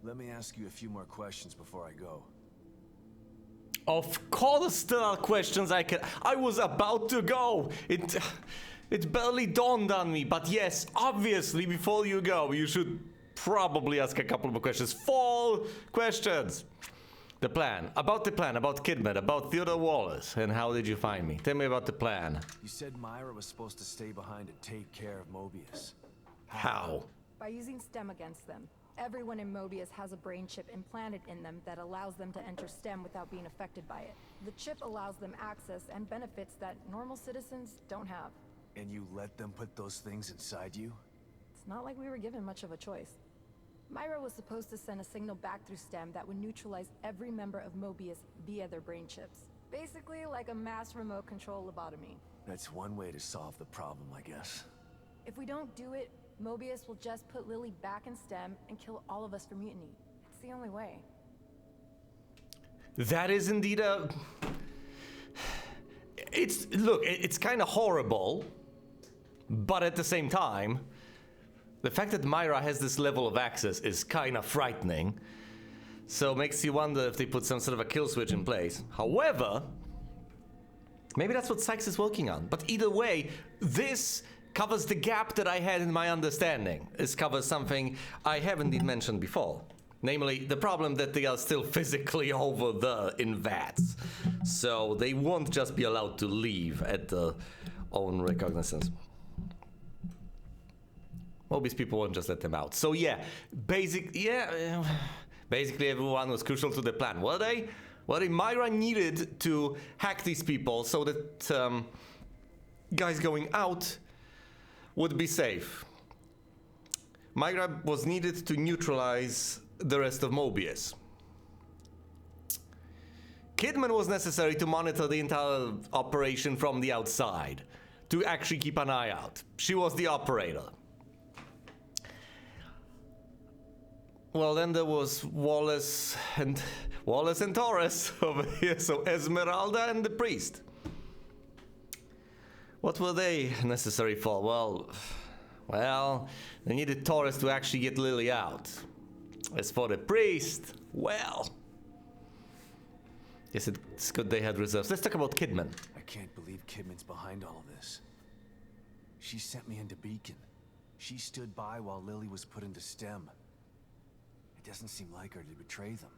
Let me ask you a few more questions before I go. Of course there are questions I can... I was about to go! It barely dawned on me, but yes, obviously before you go, you should probably ask a couple more questions. 4 questions! The plan, about Kidman, about Theodore Wallace, and how did you find me? Tell me about the plan. You said Myra was supposed to stay behind to take care of Mobius. How? By using STEM against them. Everyone in Mobius has a brain chip implanted in them that allows them to enter STEM without being affected by it. The chip allows them access and benefits that normal citizens don't have. And you let them put those things inside you? It's not like we were given much of a choice. Myra was supposed to send a signal back through STEM that would neutralize every member of Mobius via their brain chips. Basically like a mass remote control lobotomy. That's one way to solve the problem, I guess. If we don't do it, Mobius will just put Lily back in STEM and kill all of us for mutiny. It's the only way. That is indeed a... Look, it's kind of horrible, but at the same time, the fact that Myra has this level of access is kind of frightening. So it makes you wonder if they put some sort of a kill switch in place. However, maybe that's what Sykes is working on. But either way, this covers the gap that I had in my understanding. This covers something I haven't even mentioned before. Namely, the problem that they are still physically over there in vats. So they won't just be allowed to leave at their own recognizance. Mobius people won't just let them out. So yeah, basically everyone was crucial to the plan. Were they? Myra needed to hack these people so that guys going out would be safe. Myra was needed to neutralize the rest of Mobius. Kidman was necessary to monitor the entire operation from the outside, to actually keep an eye out. She was the operator. Well, then there was Wallace and Torres over here, so Esmeralda and the priest. What were they necessary for? Well, they needed Torres to actually get Lily out. As for the priest, well, yes, it's good they had reserves. Let's talk about Kidman. I can't believe Kidman's behind all of this. She sent me into Beacon. She stood by while Lily was put into STEM. It doesn't seem like her to betray them.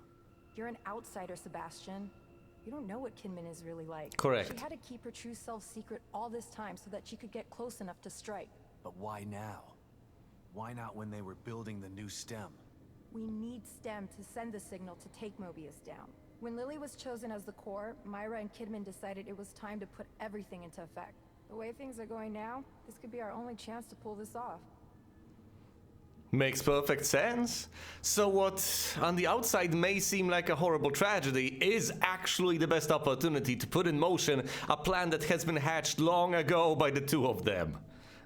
You're an outsider, Sebastian. You don't know what Kidman is really like. Correct. She had to keep her true self secret all this time so that she could get close enough to strike. But why now? Why not when they were building the new STEM? We need STEM to send the signal to take Mobius down. When Lily was chosen as the core, Myra and Kidman decided it was time to put everything into effect. The way things are going now, this could be our only chance to pull this off. Makes perfect sense. So what on the outside may seem like a horrible tragedy is actually the best opportunity to put in motion a plan that has been hatched long ago by the two of them.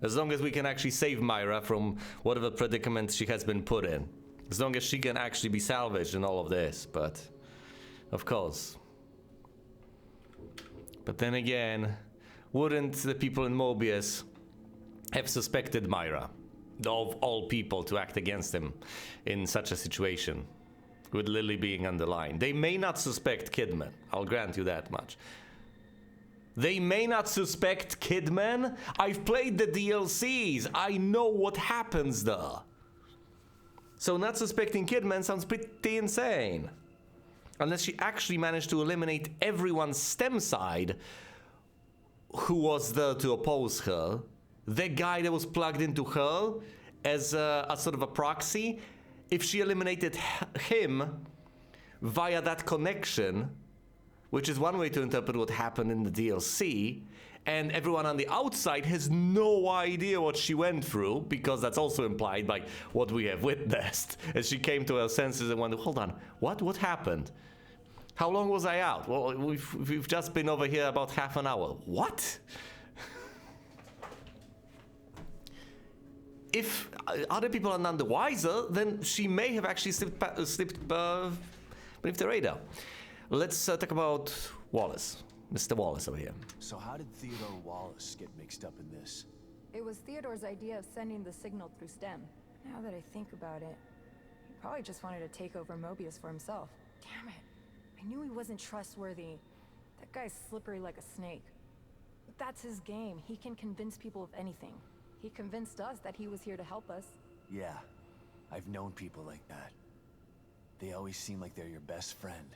As long as we can actually save Myra from whatever predicament she has been put in. As long as she can actually be salvaged in all of this, but of course. But then again, wouldn't the people in Mobius have suspected Myra? Of all people to act against him in such a situation, with Lily being on the line. They may not suspect Kidman, I'll grant you that much. They may not suspect Kidman. I've played the DLCs, I know what happens there. So not suspecting Kidman sounds pretty insane. Unless she actually managed to eliminate everyone's STEM side who was there to oppose her. The guy that was plugged into her as a sort of a proxy, if she eliminated him via that connection, which is one way to interpret what happened in the DLC, and everyone on the outside has no idea what she went through, because that's also implied by what we have witnessed, as she came to her senses and wondered, hold on, what happened? How long was I out? Well, we've just been over here about half an hour. What? If other people are none the wiser, then she may have actually slipped beneath the radar. Let's talk about Wallace. Mr. Wallace over here. So how did Theodore Wallace get mixed up in this? It was Theodore's idea of sending the signal through STEM. Now that I think about it, he Probably just wanted to take over Mobius for himself. Damn it. I knew he wasn't trustworthy. That guy's slippery like a snake. But that's his game. He can convince people of anything. He convinced us that he was here to help us. Yeah, I've known people like that. They always seem like they're your best friend,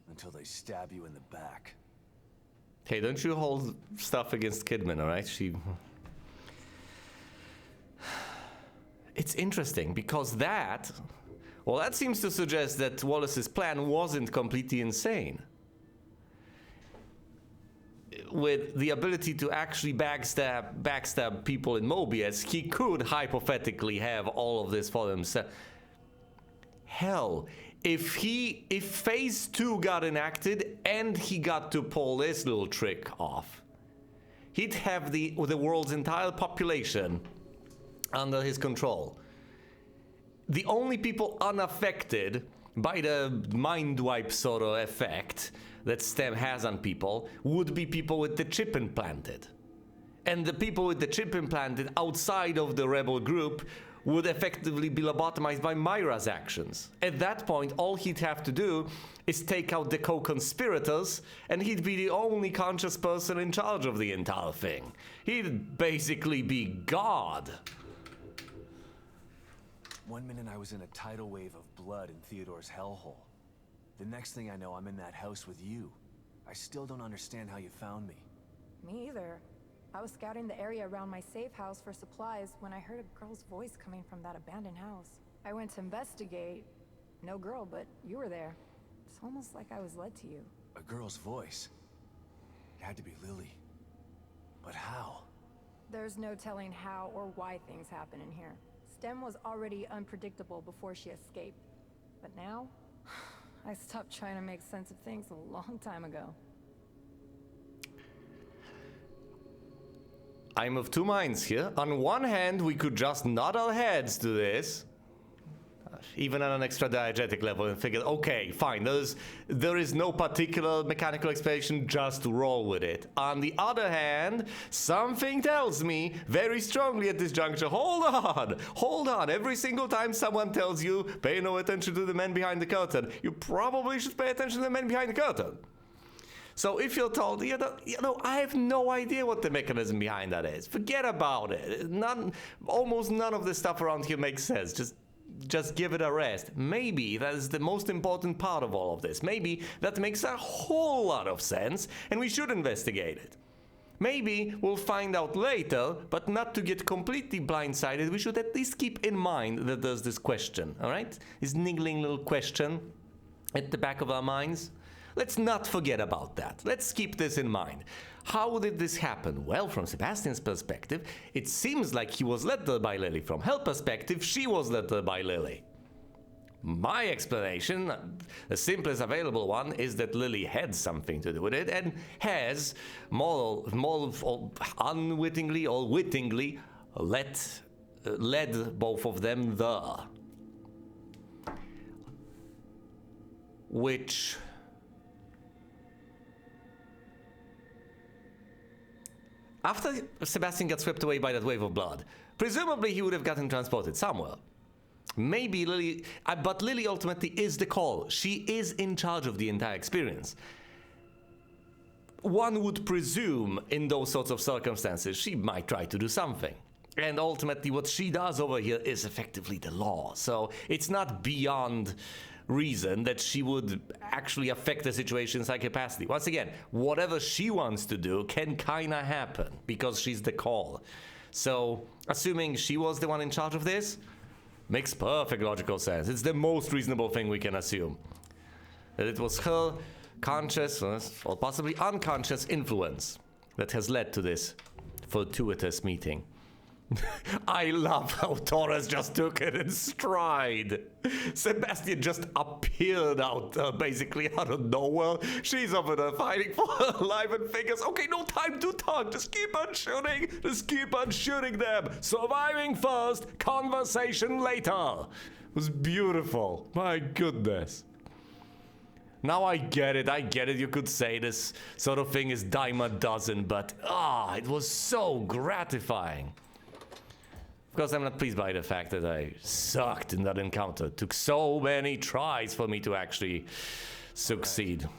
until they stab you in the back. Hey, don't you hold stuff against Kidman, alright? It's interesting, because that seems to suggest that Wallace's plan wasn't completely insane. With the ability to actually backstab people in Mobius, he could hypothetically have all of this for himself. Hell, if phase 2 got enacted and he got to pull this little trick off, he'd have the world's entire population under his control. The only people unaffected by the mind wipe sort of effect that STEM has on people would be people with the chip implanted. And the people with the chip implanted outside of the rebel group would effectively be lobotomized by Myra's actions. At that point, all he'd have to do is take out the co-conspirators, and he'd be the only conscious person in charge of the entire thing. He'd basically be God. One minute I was in a tidal wave of blood in Theodore's hellhole. The next thing I know, I'm in that house with you. I still don't understand how you found me. Me either. I was scouting the area around my safe house for supplies when I heard a girl's voice coming from that abandoned house. I went to investigate. No girl, but you were there. It's almost like I was led to you. A girl's voice. It had to be Lily. But how? There's no telling how or why things happen in here. STEM was already unpredictable before she escaped. But now, I stopped trying to make sense of things a long time ago. I'm of two minds here. On one hand, we could just nod our heads to this, even on an extra diegetic level, and figure, okay, fine, there is no particular mechanical explanation, just roll with it. On the other hand, something tells me very strongly at this juncture, hold on. Every single time someone tells you, pay no attention to the men behind the curtain, you probably should pay attention to the men behind the curtain. So if you're told, I have no idea what the mechanism behind that is. Forget about it. Almost none of the stuff around here makes sense. Just give it a rest. Maybe that is the most important part of all of this. Maybe that makes a whole lot of sense, and we should investigate it. Maybe we'll find out later, but not to get completely blindsided, we should at least keep in mind that there's this question, all right? This niggling little question at the back of our minds. Let's not forget about that. Let's keep this in mind. How did this happen? Well, from Sebastian's perspective, it seems like he was led there by Lily. From her perspective, she was led there by Lily. My explanation, the simplest available one, is that Lily had something to do with it and has, more unwittingly or wittingly, led both of them there. Which... After Sebastian got swept away by that wave of blood, presumably he would have gotten transported somewhere. Maybe Lily, but Lily ultimately is the call. She is in charge of the entire experience. One would presume in those sorts of circumstances she might try to do something. And ultimately what she does over here is effectively the law. So it's not beyond reason that she would actually affect the situation in some capacity. Once again, whatever she wants to do can kinda happen because she's the call. So assuming she was the one in charge of this, makes perfect logical sense. It's the most reasonable thing we can assume. That it was her conscious or possibly unconscious influence that has led to this fortuitous meeting. I love how Torres just took it in stride. Sebastian just appeared basically out of nowhere. She's over there fighting for her life and figures, okay, no time to talk. Just keep on shooting. Just keep on shooting them. Surviving first, conversation later. It was beautiful. My goodness. Now I get it. You could say this sort of thing is dime a dozen, but it was so gratifying. Of course, I'm not pleased by the fact that I sucked in that encounter. It took so many tries for me to actually succeed.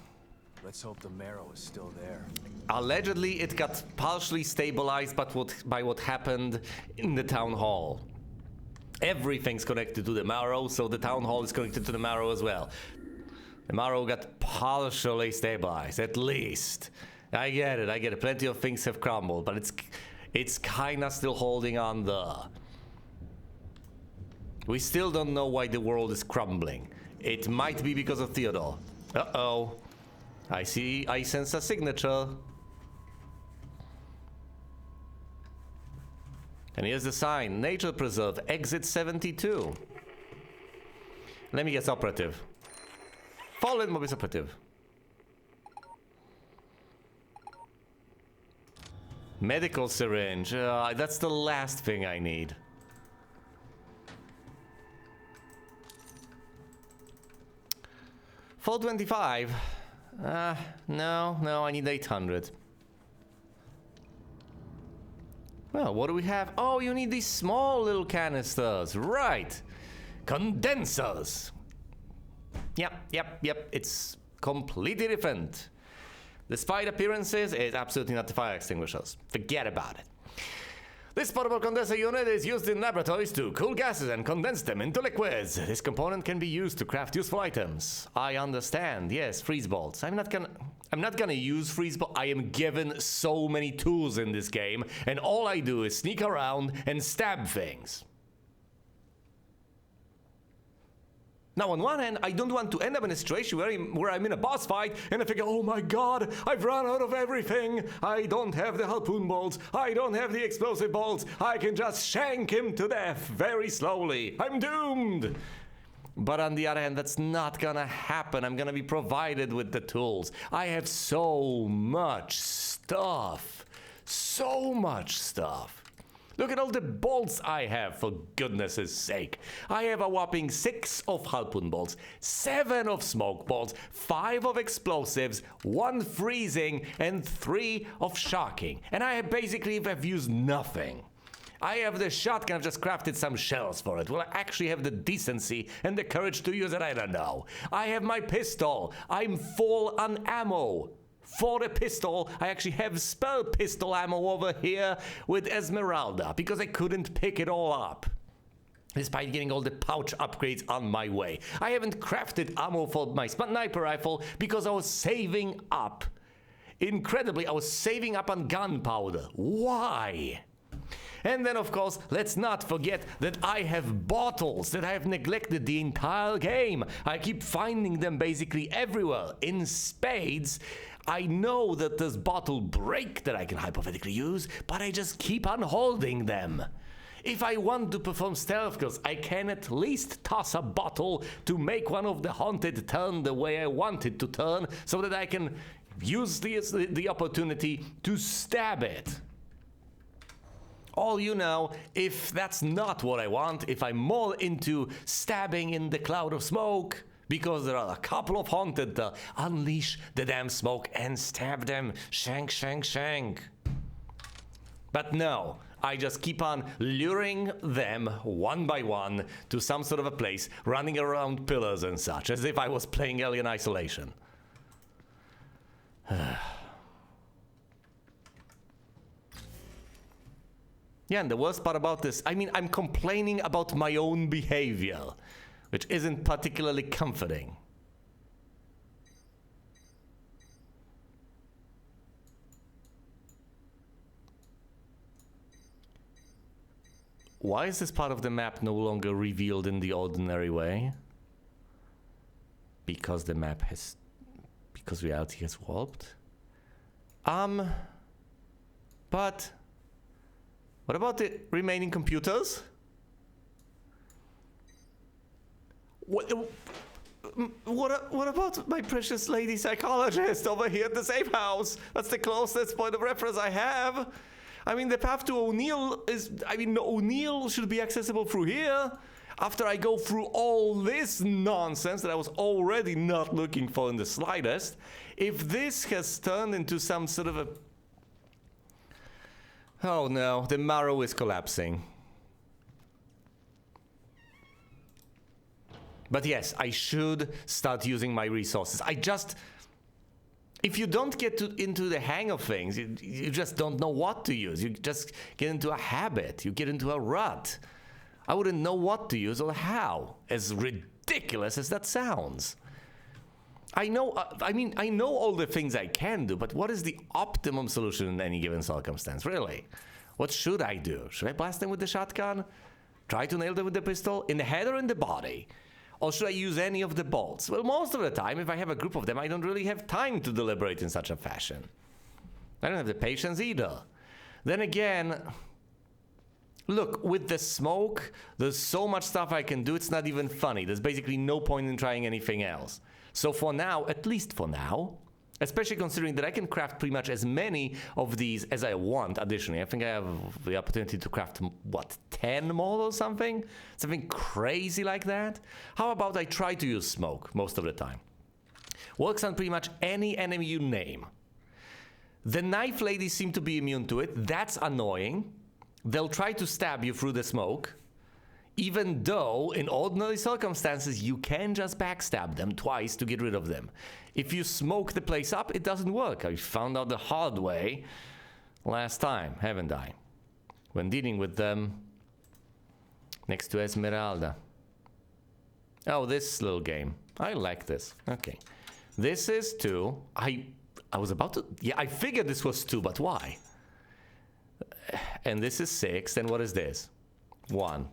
Let's hope the marrow is still there. Allegedly, it got partially stabilized by what happened in the town hall. Everything's connected to the marrow, so the town hall is connected to the marrow as well. The marrow got partially stabilized, at least. I get it. Plenty of things have crumbled, but it's kinda still holding on the... We still don't know why the world is crumbling. It might be because of Theodore. Uh-oh. I sense a signature. And here's the sign. Nature Preserve, exit 72. Let me guess, operative. Fallen Mobius operative. Medical syringe. That's the last thing I need. $425. No, I need 800. Well, what do we have? Oh, you need these small little canisters. Right. Condensers. Yep. It's completely different. Despite appearances, it's absolutely not the fire extinguishers. Forget about it. This portable condenser unit is used in laboratories to cool gases and condense them into liquids. This component can be used to craft useful items. I understand. Yes, freeze bolts. I'm not gonna use freeze bolts. I am given so many tools in this game, and all I do is sneak around and stab things. Now, on one hand, I don't want to end up in a situation where I'm in a boss fight and I figure, oh my god, I've run out of everything. I don't have the harpoon bolts. I don't have the explosive bolts. I can just shank him to death very slowly. I'm doomed. But on the other hand, that's not gonna happen. I'm gonna be provided with the tools. I have so much stuff. So much stuff. Look at all the bolts I have, for goodness' sake. I have a whopping 6 of harpoon bolts, 7 of smoke bolts, 5 of explosives, 1 freezing, and 3 of shocking. And I basically have used nothing. I have the shotgun, I've just crafted some shells for it. Will I actually have the decency and the courage to use it? I don't know. I have my pistol. I'm full on ammo. For the pistol, I actually have spell pistol ammo over here with Esmeralda because I couldn't pick it all up. Despite getting all the pouch upgrades on my way. I haven't crafted ammo for my sniper rifle because I was saving up. Incredibly, I was saving up on gunpowder. Why? And then, of course, let's not forget that I have bottles that I have neglected the entire game. I keep finding them basically everywhere in spades. I know that there's bottle break that I can hypothetically use, but I just keep on holding them. If I want to perform stealth kills, I can at least toss a bottle to make one of the haunted turn the way I want it to turn, so that I can use the opportunity to stab it. All you know, if that's not what I want, if I'm more into stabbing in the cloud of smoke, because there are a couple of haunted, unleash the damn smoke and stab them. Shank, shank, shank. But no, I just keep on luring them one by one to some sort of a place, running around pillars and such, as if I was playing Alien Isolation. Yeah, and the worst part about this, I mean, I'm complaining about my own behavior, which isn't particularly comforting. Why is this part of the map no longer revealed in the ordinary way? Because the map has... because reality has warped? But... what about the remaining computers? What about my precious lady psychologist over here at the safe house? That's the closest point of reference I have. I mean, the path to O'Neill is... I mean, O'Neill should be accessible through here. After I go through all this nonsense that I was already not looking for in the slightest, if this has turned into some sort of a... oh no, the marrow is collapsing. But yes, I should start using my resources. If you don't get into the hang of things, you just don't know what to use. You just get into a habit. You get into a rut. I wouldn't know what to use or how, as ridiculous as that sounds. I know all the things I can do, but what is the optimum solution in any given circumstance, really? What should I do? Should I blast them with the shotgun? Try to nail them with the pistol? In the head or in the body? Or should I use any of the bolts? Well, most of the time, if I have a group of them, I don't really have time to deliberate in such a fashion. I don't have the patience either. Then again, look, with the smoke, there's so much stuff I can do, it's not even funny. There's basically no point in trying anything else. So for now, at least for now, especially considering that I can craft pretty much as many of these as I want additionally. I think I have the opportunity to craft, 10 more or something? Something crazy like that? How about I try to use smoke most of the time? Works on pretty much any enemy you name. The knife ladies seem to be immune to it. That's annoying. They'll try to stab you through the smoke. Even though, in ordinary circumstances, you can just backstab them twice to get rid of them. If you smoke the place up, it doesn't work. I found out the hard way last time, haven't I? When dealing with them next to Esmeralda. Oh, this little game. I like this. Okay. This is 2. I was about to... Yeah, I figured this was 2, but why? And this is 6. And what is this? 1.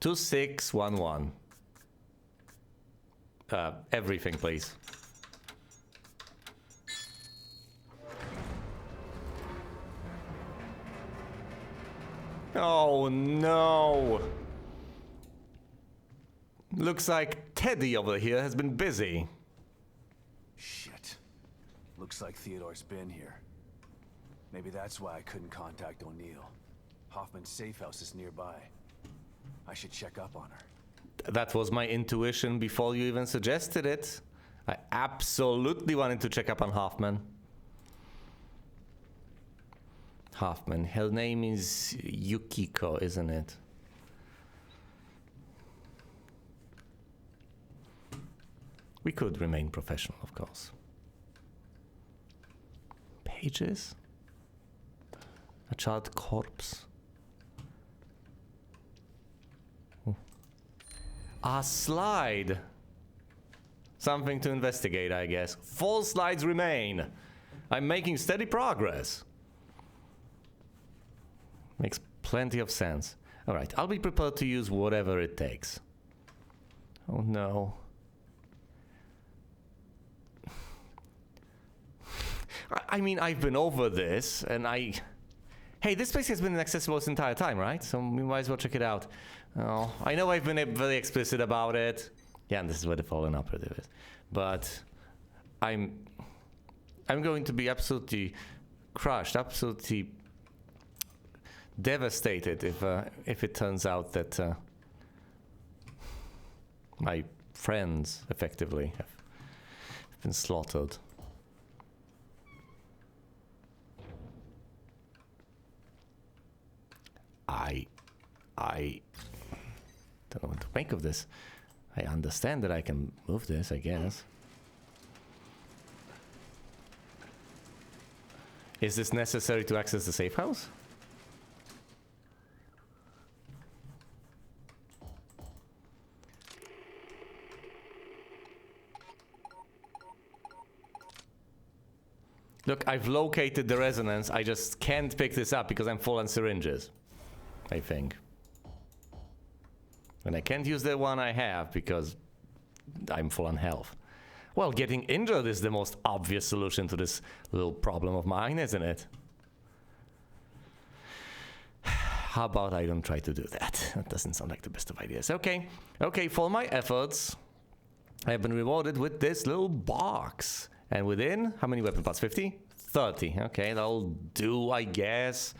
2, 6, 1, 1. Everything, please. Oh no! Looks like Teddy over here has been busy. Shit. Looks like Theodore's been here. Maybe that's why I couldn't contact O'Neill. Hoffman's safe house is nearby. I should check up on her. That was my intuition before you even suggested it. I absolutely wanted to check up on Hoffman. Hoffman. Her name is Yukiko, isn't it? We could remain professional, of course. Pages? A charred corpse. A slide. Something to investigate, I guess. 4 slides remain. I'm making steady progress. Makes plenty of sense. All right, I'll be prepared to use whatever it takes. Oh no. I mean, I've been over this, and Hey, this place has been inaccessible this entire time, right? So we might as well check it out. Oh, I know I've been very explicit about it. Yeah, and this is where the fallen operative is. But I'm going to be absolutely crushed, absolutely devastated if it turns out that my friends effectively have been slaughtered. I don't know what to make of this. I understand that I can move this, I guess. Is this necessary to access the safe house? Look, I've located the resonance. I just can't pick this up because I'm full on syringes, I think. And I can't use the one I have because I'm full on health. Well, getting injured is the most obvious solution to this little problem of mine, isn't it? How about I don't try to do that? That doesn't sound like the best of ideas. Okay, for my efforts, I have been rewarded with this little box. And within, how many weapon parts? 50? 30. Okay, that'll do, I guess.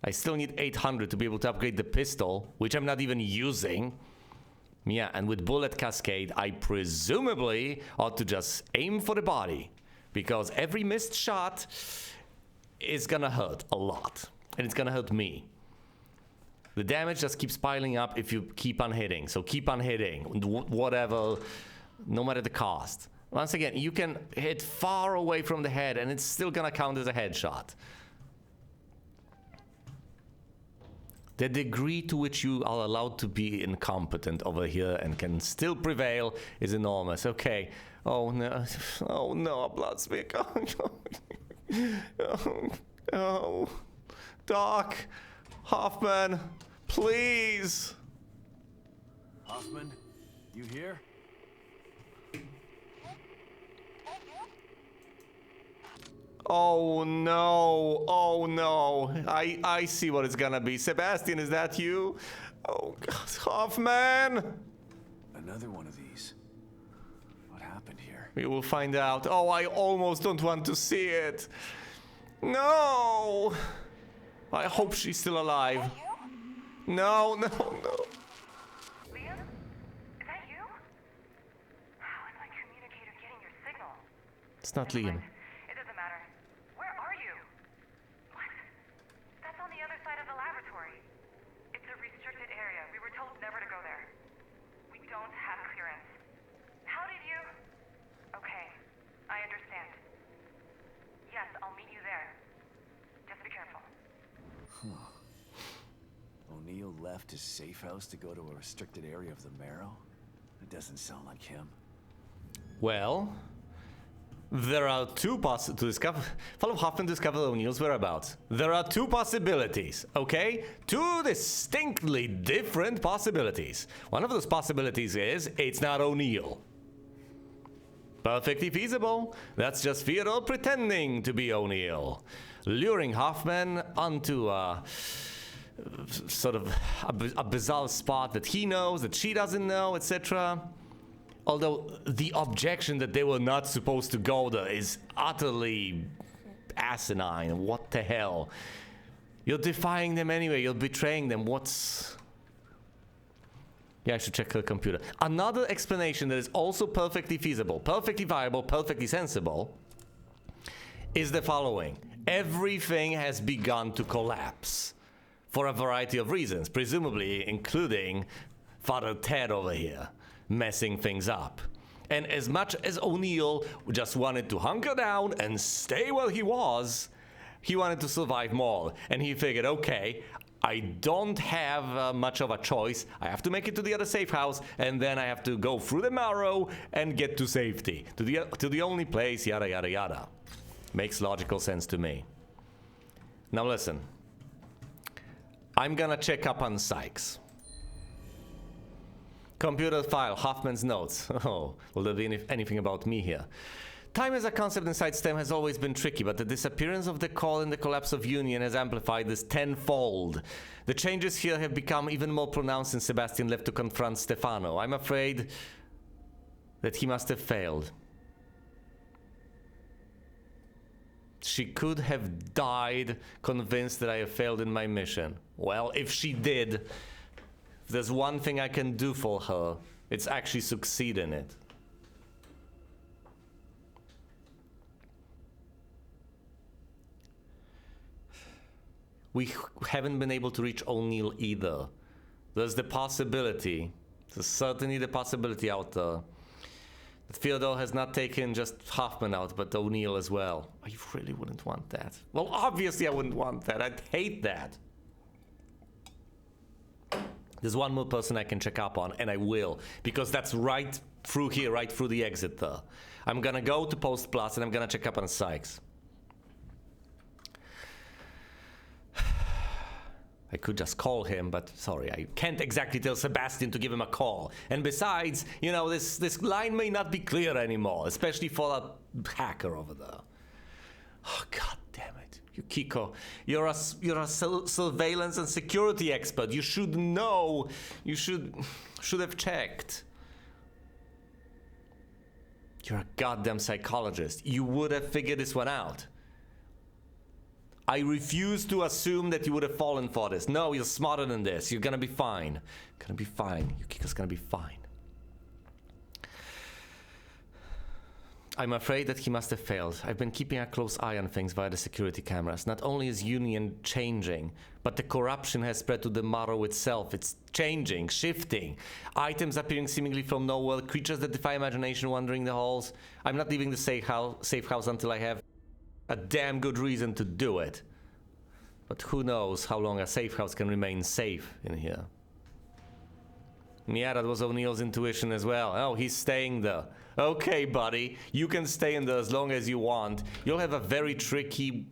I still need 800 to be able to upgrade the pistol, which I'm not even using. Yeah, and with bullet cascade, I presumably ought to just aim for the body, because every missed shot is gonna hurt a lot, and it's gonna hurt me. The damage just keeps piling up if you keep on hitting. So keep on hitting, whatever, no matter the cost. Once again, you can hit far away from the head and it's still gonna count as a headshot. The degree to which you are allowed to be incompetent over here and can still prevail is enormous. Okay. Oh no, Bloodspeak. Oh, Doc, Hoffman, please. Hoffman, you here? Oh no, I see what it's gonna be. Sebastian, is that you? Oh God, Hoffman! Another one of these. What happened here? We will find out. Oh, I almost don't want to see it. No! I hope she's still alive. No. Liam? Is that you? How is my communicator getting your signal? It's not Liam. It doesn't matter. Where are you? What? That's on the other side of the laboratory. It's a restricted area. We were told never to go there. We don't have clearance. How did you... Okay, I understand. Yes, I'll meet you there. Just be careful. O'Neill left his safe house to go to a restricted area of the Marrow? It doesn't sound like him. Well, there are two Follow Hoffman to discover O'Neill's whereabouts. There are two possibilities, okay? Two distinctly different possibilities. One of those possibilities is it's not O'Neill. Perfectly feasible. That's just Theodore pretending to be O'Neill, luring Hoffman onto sort of a bizarre spot that he knows, that she doesn't know, etc. Although the objection that they were not supposed to go there is utterly asinine. What the hell? You're defying them anyway. You're betraying them. What's... Yeah, I should check her computer. Another explanation that is also perfectly feasible, perfectly viable, perfectly sensible is the following. Everything has begun to collapse for a variety of reasons, presumably including Father Ted over here messing things up. And as much as O'Neill just wanted to hunker down and stay where he was, he wanted to survive more. And he figured, okay, I don't have much of a choice. I have to make it to the other safe house, and then I have to go through the Marrow and get to safety, to the only place, yada yada yada. Makes logical sense to me. Now listen, I'm gonna check up on Sykes. Computer file, Hoffman's notes. Oh, will there be anything about me here? Time as a concept inside STEM has always been tricky, but the disappearance of the call and the collapse of Union has amplified this tenfold. The changes here have become even more pronounced since Sebastian left to confront Stefano. I'm afraid that he must have failed. She could have died convinced that I have failed in my mission. Well, if she did, if there's one thing I can do for her, it's actually succeed in it. We haven't been able to reach O'Neill either. There's the possibility, there's certainly the possibility out there, that Theodore has not taken just Hoffman out, but O'Neill as well. I really wouldn't want that. Well, obviously I wouldn't want that. I'd hate that. There's one more person I can check up on, and I will, because that's right through here, right through the exit there. I'm gonna go to Post Plus, and I'm gonna check up on Sykes. I could just call him, but sorry, I can't exactly tell Sebastian to give him a call. And besides, you know, this line may not be clear anymore, especially for that hacker over there. Oh, God damn it. Yukiko, you're a surveillance and security expert. You should know. You should have checked. You're a goddamn psychologist. You would have figured this one out. I refuse to assume that you would have fallen for this. No, you're smarter than this. You're gonna be fine. Gonna be fine. Yukiko's gonna be fine. I'm afraid that he must have failed. I've been keeping a close eye on things via the security cameras. Not only is Union changing, but the corruption has spread to the Morrow itself. It's changing, shifting. Items appearing seemingly from nowhere, creatures that defy imagination wandering the halls. I'm not leaving the safe house until I have a damn good reason to do it. But who knows how long a safe house can remain safe in here. Yeah, that was O'Neill's intuition as well. Oh, he's staying there. Okay, buddy, you can stay in there as long as you want. You'll have a very tricky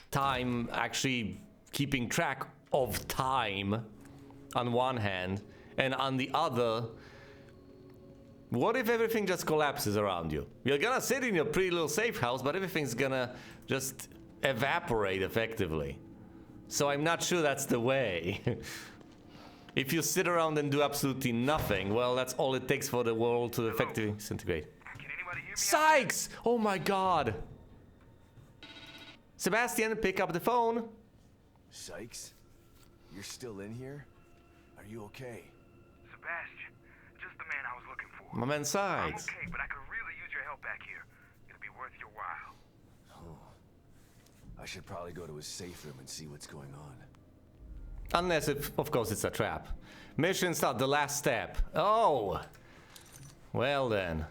time actually keeping track of time on one hand, and on the other, what if everything just collapses around you? You're gonna sit in your pretty little safe house, but everything's gonna just evaporate effectively. So I'm not sure that's the way. If you sit around and do absolutely nothing, well, that's all it takes for the world to effectively disintegrate. Can anybody hear me? Sykes! Oh my god! Sebastian, pick up the phone. Sykes? You're still in here? Are you okay? Sebastian, just the man I was looking for. My man I'm Sykes. okay, but I could really use your help back here. It'll be worth your while. I should probably go to his safe room and see what's going on. Unless, of course, it's a trap. Mission start, the last step. Oh! Well then.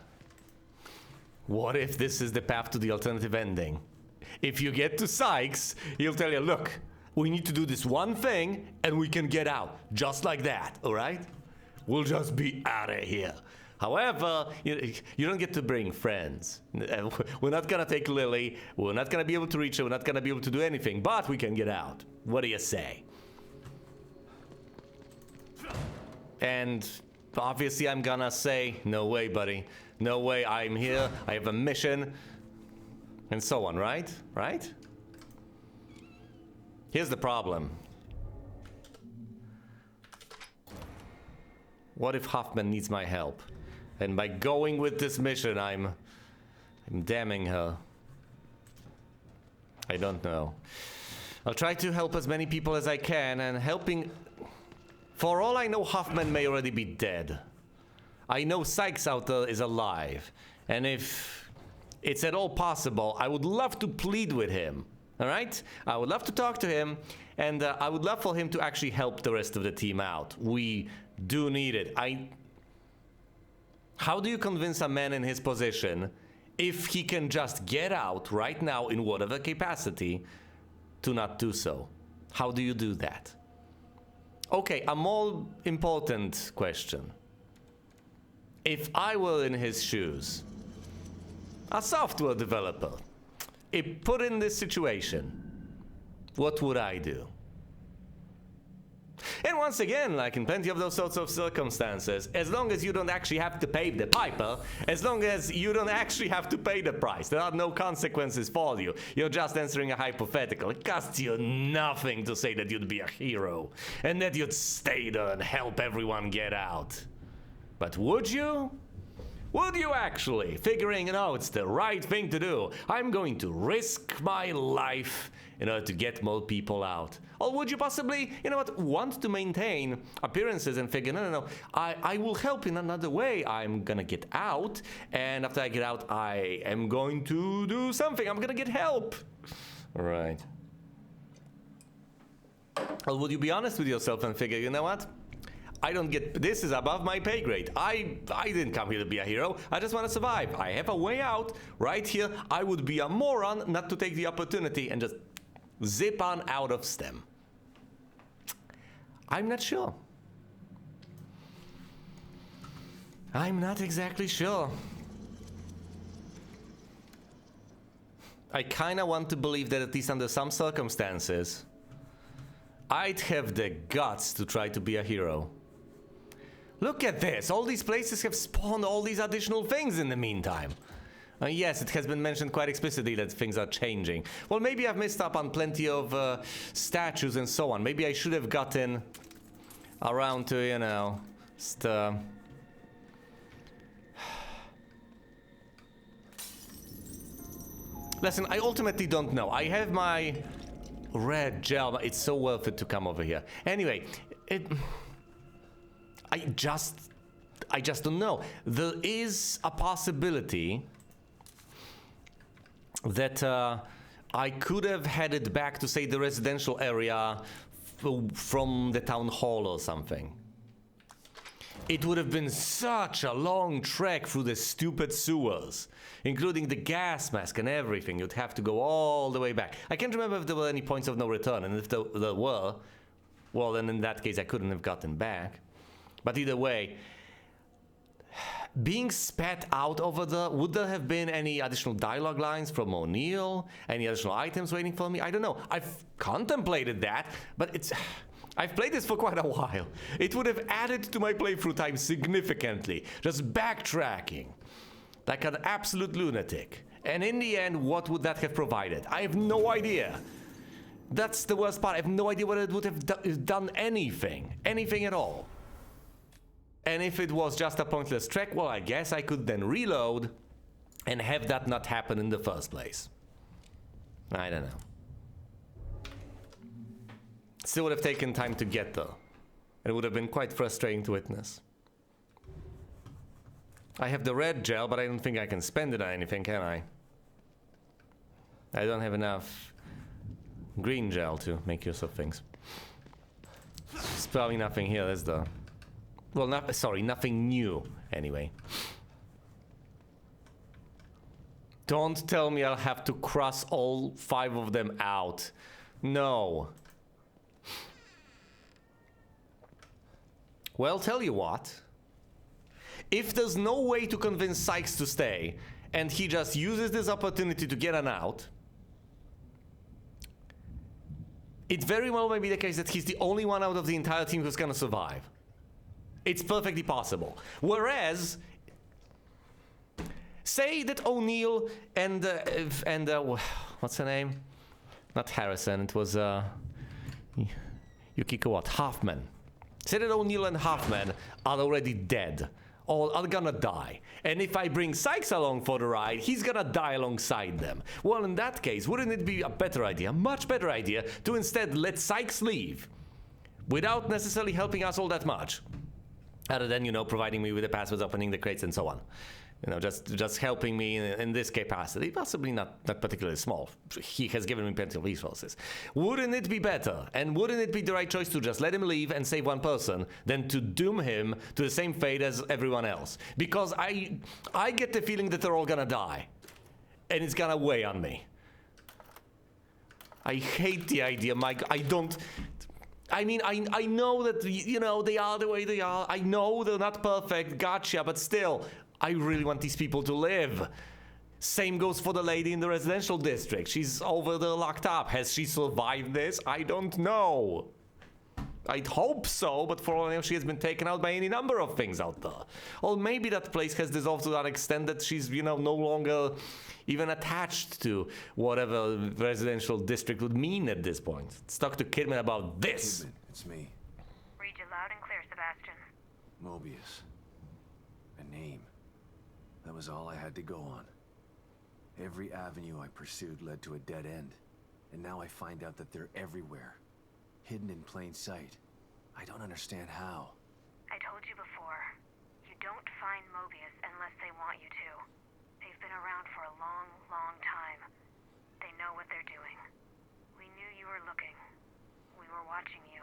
What if this is the path to the alternative ending? If you get to Sykes, he'll tell you, look, we need to do this one thing and we can get out. Just like that, alright? We'll just be out of here. However, you don't get to bring friends. We're not gonna take Lily. We're not gonna be able to reach her. We're not gonna be able to do anything, but we can get out. What do you say? And obviously I'm gonna say, no way, buddy. No way, I'm here, I have a mission. And so on, right? Right? Here's the problem. What if Hoffman needs my help? And by going with this mission, I'm damning her. I don't know. I'll try to help as many people as I can, and helping... For all I know, Hoffman may already be dead. I know Sykes out there is alive. And if it's at all possible, I would love to plead with him. Alright? I would love to talk to him, and I would love for him to actually help the rest of the team out. We do need it. How do you convince a man in his position, if he can just get out right now in whatever capacity, to not do so? How do you do that? Okay, a more important question. If I were in his shoes, a software developer, if put in this situation, what would I do? And once again, like in plenty of those sorts of circumstances, as long as you don't actually have to pay the piper, as long as you don't actually have to pay the price, there are no consequences for you. You're just answering a hypothetical. It costs you nothing to say that you'd be a hero, and that you'd stay there and help everyone get out. But would you? Would you actually? Figuring, it's the right thing to do. I'm going to risk my life in order to get more people out. Or would you possibly, want to maintain appearances and figure, no, I will help in another way. I'm gonna get out, and after I get out, I am going to do something. I'm gonna get help. All right. Or would you be honest with yourself and figure, you know what? I don't get, this is above my pay grade. I didn't come here to be a hero. I just want to survive. I have a way out right here. I would be a moron not to take the opportunity and just zip on out of STEM. I'm not sure. I'm not exactly sure. I kind of want to believe that at least under some circumstances, I'd have the guts to try to be a hero. Look at this. All these places have spawned all these additional things in the meantime. Yes, it has been mentioned quite explicitly that things are changing. Well, maybe I've missed up on plenty of statues and so on. Maybe I should have gotten around to, Listen, I ultimately don't know. I have my red gel. It's so worth it to come over here. Anyway, I just don't know. There is a possibility that I could have headed back to, say, the residential area from the town hall or something. It would have been such a long trek through the stupid sewers, including the gas mask and everything. You'd have to go all the way back. I can't remember if there were any points of no return, and if there were, well, then in that case I couldn't have gotten back. But either way, being spat out over there, would there have been any additional dialogue lines from O'Neill? Any additional items waiting for me? I don't know. I've contemplated that, but it's... I've played this for quite a while. It would have added to my playthrough time significantly. Just backtracking. Like an absolute lunatic. And in the end, what would that have provided? I have no idea. That's the worst part. I have no idea whether it would have done anything. Anything at all. And if it was just a pointless trek, well, I guess I could then reload and have that not happen in the first place. I don't know. Still would have taken time to get there. It would have been quite frustrating to witness. I have the red gel, but I don't think I can spend it on anything, can I? I don't have enough green gel to make use of things. There's probably nothing here, is there? Well, nothing new, anyway. Don't tell me I'll have to cross all 5 of them out. No. Well, tell you what. If there's no way to convince Sykes to stay, and he just uses this opportunity to get an out, it very well may be the case that he's the only one out of the entire team who's gonna survive. It's perfectly possible. Whereas, say that O'Neill and what's her name? Not Harrison, it was Yukiko what? Hoffman. Say that O'Neill and Hoffman are already dead, or are gonna die. And if I bring Sykes along for the ride, he's gonna die alongside them. Well, in that case, wouldn't it be a better idea, much better idea, to instead let Sykes leave, without necessarily helping us all that much? Other than, you know, providing me with the passwords, opening the crates, and so on. You know, just helping me in this capacity, possibly not particularly small. He has given me plenty of resources. Wouldn't it be better, and wouldn't it be the right choice to just let him leave and save one person, than to doom him to the same fate as everyone else? Because I get the feeling that they're all gonna die, and it's gonna weigh on me. I hate the idea, Mike. I mean, I know that, you know, they are the way they are. I know they're not perfect, gotcha, but still, I really want these people to live. Same goes for the lady in the residential district. She's over there locked up. Has she survived this? I don't know. I'd hope so, but for all I know, she has been taken out by any number of things out there. Or maybe that place has dissolved to that extent that she's, you know, no longer even attached to whatever residential district would mean at this point. Let's talk to Kidman about this. Kidman, it's me, Read you loud and clear, Sebastian. Mobius. A name. That was all I had to go on. Every avenue I pursued led to a dead end. And now I find out that they're everywhere. Hidden in plain sight. I don't understand how. I told you before, you don't find Mobius unless they want you to. They've been around for a long, long time. They know what they're doing. We knew you were looking. We were watching you.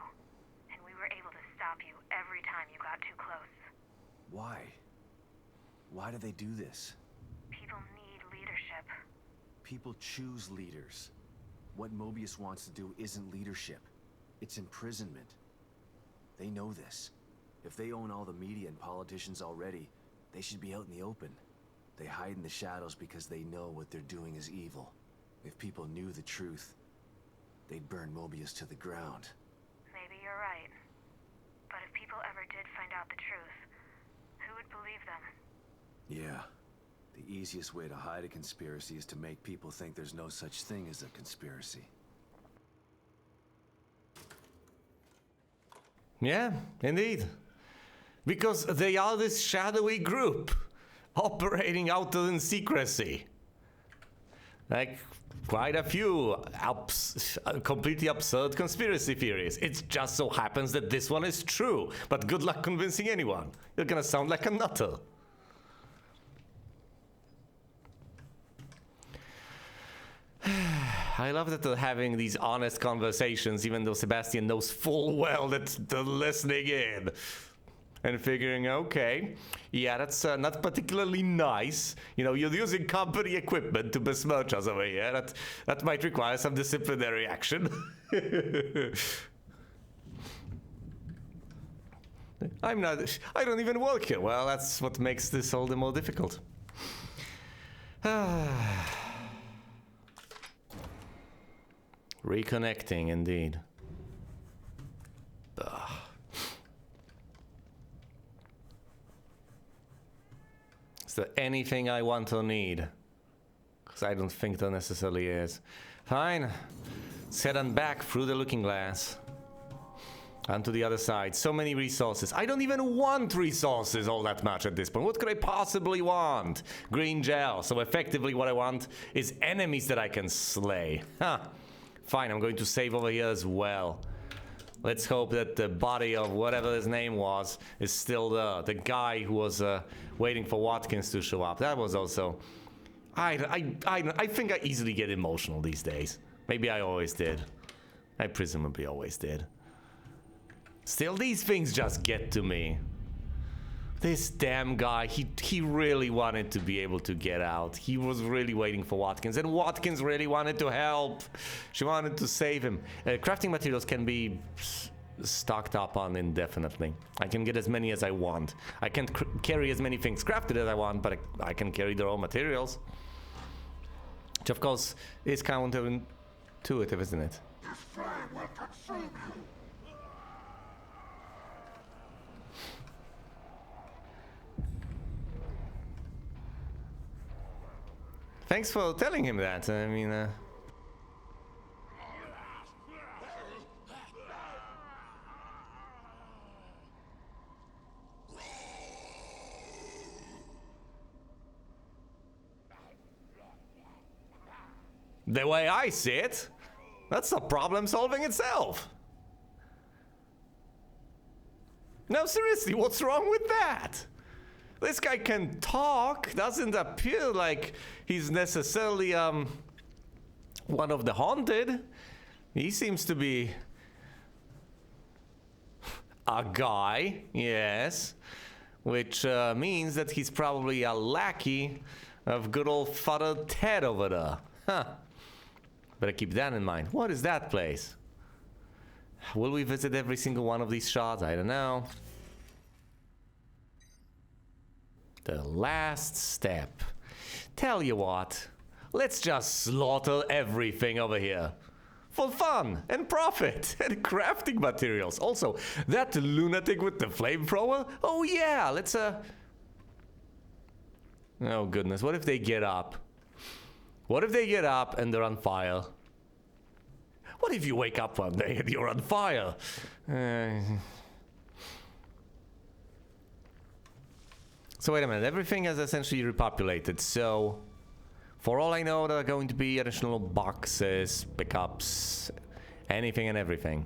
And we were able to stop you every time you got too close. Why? Why do they do this? People need leadership. People choose leaders. What Mobius wants to do isn't leadership. It's imprisonment. They know this. If they own all the media and politicians already, they should be out in the open. They hide in the shadows because they know what they're doing is evil. If people knew the truth, they'd burn Mobius to the ground. Maybe you're right. But if people ever did find out the truth, who would believe them? Yeah. The easiest way to hide a conspiracy is to make people think there's no such thing as a conspiracy. Yeah, indeed. Because they are this shadowy group operating out there in secrecy. Like quite a few completely absurd conspiracy theories. It just so happens that this one is true, but good luck convincing anyone. You're gonna sound like a nutter. I love that they're having these honest conversations, even though Sebastian knows full well that they're listening in. And figuring, okay, yeah, that's not particularly nice. You know, you're using company equipment to besmirch us over here. That might require some disciplinary action. I don't even work here. Well, that's what makes this all the more difficult. Reconnecting, indeed. Ugh. Is there anything I want or need? Because I don't think there necessarily is. Fine. Let's head on back through the looking glass. And to the other side. So many resources. I don't even want resources all that much at this point. What could I possibly want? Green gel. So effectively what I want is enemies that I can slay. Huh. Fine, I'm going to save over here as well. Let's hope that the body of whatever his name was is still there. The guy who was waiting for Watkins to show up. That was also... I think I easily get emotional these days. Maybe I always did. I presumably always did. Still, these things just get to me. This damn guy, he really wanted to be able to get out. He was really waiting for Watkins, and Watkins really wanted to help. She wanted to save him. Crafting materials can be stocked up on indefinitely. I can get as many as I want. I can't carry as many things crafted as I want, but I can carry the raw materials. Which, of course, is counterintuitive, isn't it? The flame will consume you. Thanks for telling him that. I mean, the way I see it, that's a problem solving itself. No, seriously, what's wrong with that? This guy can talk, doesn't appear like he's necessarily, one of the haunted. He seems to be a guy, yes, which means that he's probably a lackey of good old Father Ted over there. Huh. Better keep that in mind. What is that place? Will we visit every single one of these shards? I don't know. The last step. Tell you what, let's just slaughter everything over here. For fun and profit and crafting materials. Also, that lunatic with the flamethrower? Oh yeah, let's oh goodness, what if they get up? What if they get up and they're on fire? What if you wake up one day and you're on fire? So wait a minute, everything has essentially repopulated, so for all I know there are going to be additional boxes, pickups, anything and everything.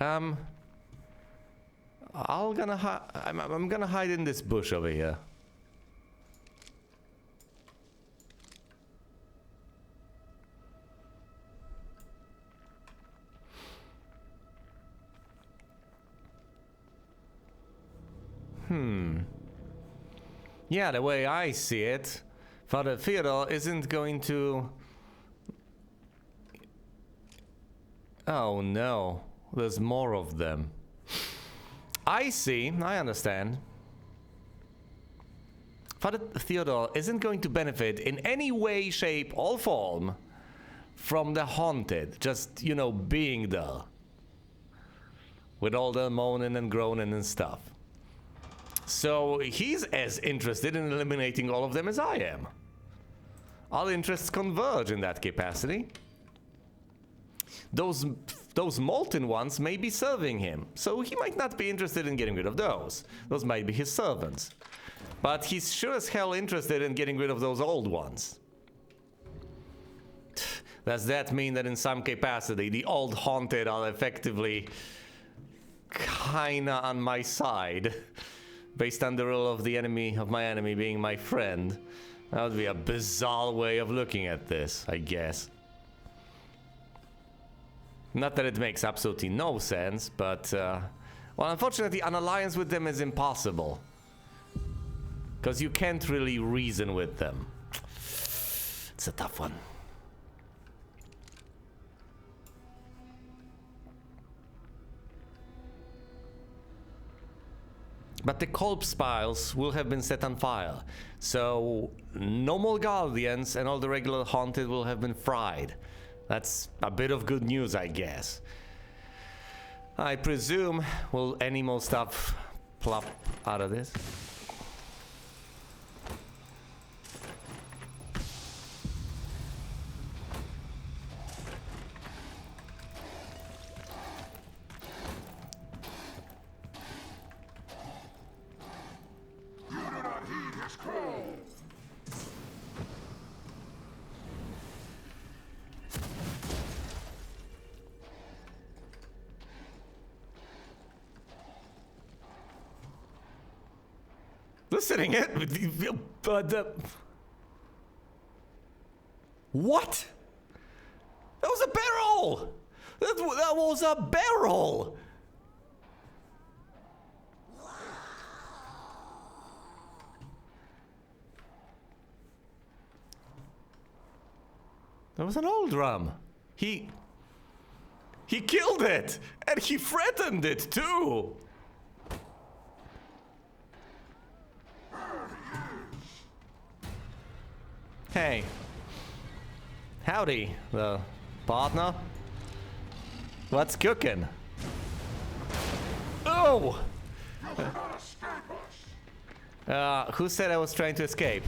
I'm gonna hide in this bush over here. Yeah, the way I see it, Father Theodore isn't going to... Oh no, there's more of them. I see, I understand. Father Theodore isn't going to benefit in any way, shape, or form from the haunted, just, you know, being there. With all the moaning and groaning and stuff. So he's as interested in eliminating all of them as I am. Our interests converge in that capacity. Those molten ones may be serving him, so he might not be interested in getting rid of those. Those might be his servants. But he's sure as hell interested in getting rid of those old ones. Does that mean that in some capacity the old haunted are effectively kinda on my side? based on the rule of the enemy, of my enemy being my friend. That would be a bizarre way of looking at this, I guess. Not that it makes absolutely no sense, but, well, unfortunately, an alliance with them is impossible. Because you can't really reason with them. It's a tough one. But the corpse piles will have been set on fire, so no more guardians and all the regular haunted will have been fried. That's a bit of good news, I guess. I presume, will any more stuff plop out of this? Listening it, but what? That was a barrel. That was a barrel. That was an old drum. He killed it, and he threatened it too. Hey. Howdy, the partner. What's cooking? Oh! Who said I was trying to escape?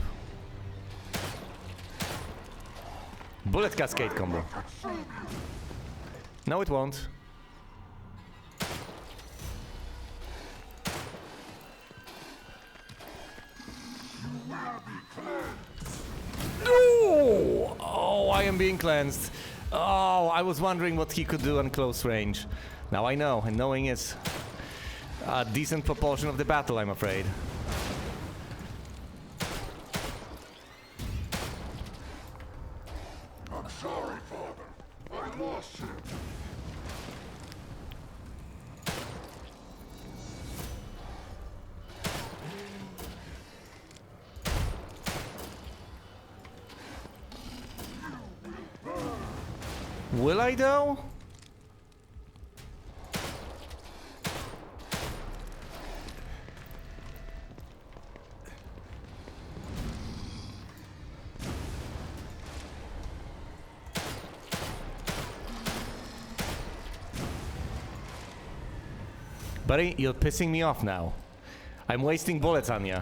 Bullet cascade combo. No, it won't. No! Oh, I am being cleansed. Oh, I was wondering what he could do on close range. Now I know, and knowing is a decent proportion of the battle, I'm afraid. I'm sorry, Father. I lost him. Will I though? Buddy, you're pissing me off now. I'm wasting bullets on you.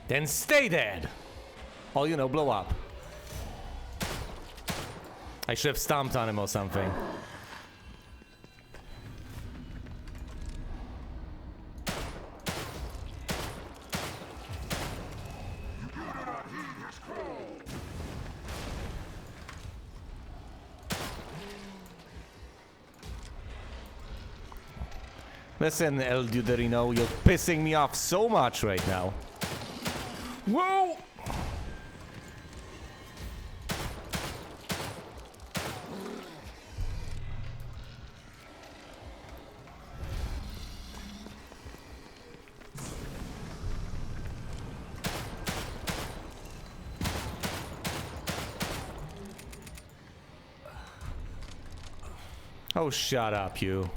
Then stay dead! Or, you know, blow up. I should have stomped on him or something. Listen, El Duderino, you're pissing me off so much right now. Whoa! Oh, shut up, you.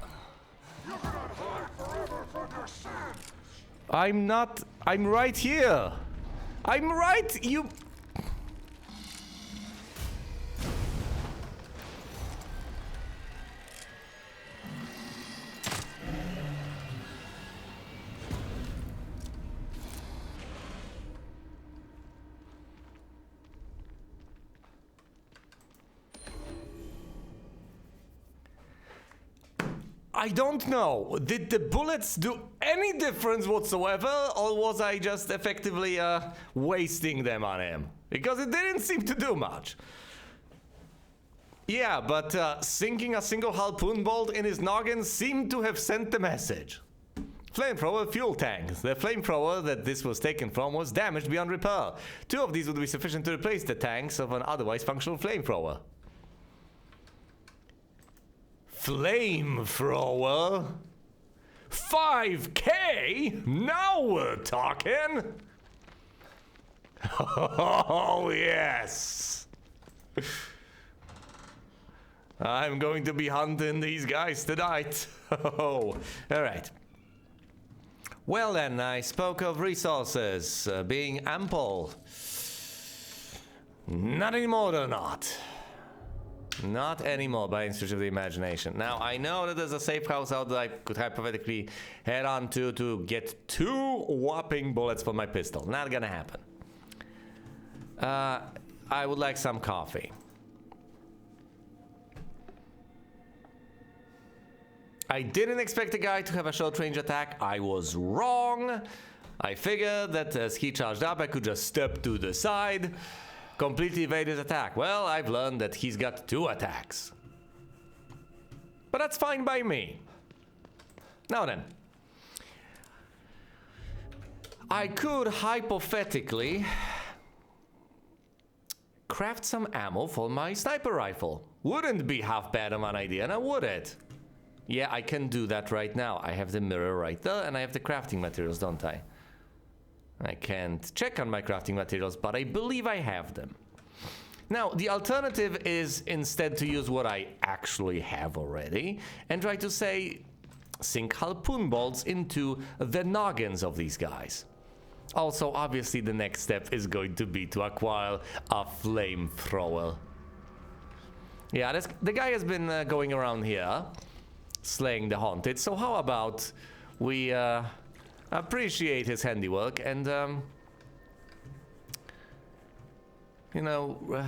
You cannot hide forever from your sins. I'm not. I'm right here. I'm right. You. I don't know. Did the bullets do any difference whatsoever, or was I just effectively wasting them on him? Because it didn't seem to do much. Yeah, but sinking a single harpoon bolt in his noggin seemed to have sent the message. Flamethrower fuel tank. The flamethrower that this was taken from was damaged beyond repair. 2 of these would be sufficient to replace the tanks of an otherwise functional flamethrower. Flamethrower? 5K? Now we're talking! Oh, yes! I'm going to be hunting these guys tonight. Oh, alright. Well then, I spoke of resources being ample. Not anymore, they're not. Not anymore by any stretch of the imagination. Now, I know that there's a safe house out that I could hypothetically head on to get 2 whopping bullets for my pistol. Not gonna happen. I would like some coffee. I didn't expect the guy to have a short range attack. I was wrong. I figured that as he charged up, I could just step to the side, completely evade his attack. Well, I've learned that he's got 2 attacks. But that's fine by me. Now then. I could hypothetically craft some ammo for my sniper rifle. Wouldn't be half bad of an idea, now would it? Yeah, I can do that right now. I have the mirror right there, and I have the crafting materials, don't I? I can't check on my crafting materials, but I believe I have them. Now, the alternative is instead to use what I actually have already, and try to, say, sink harpoon bolts into the noggins of these guys. Also, obviously, the next step is going to be to acquire a flamethrower. Yeah, the guy has been going around here, slaying the haunted, so how about we appreciate his handiwork and you know,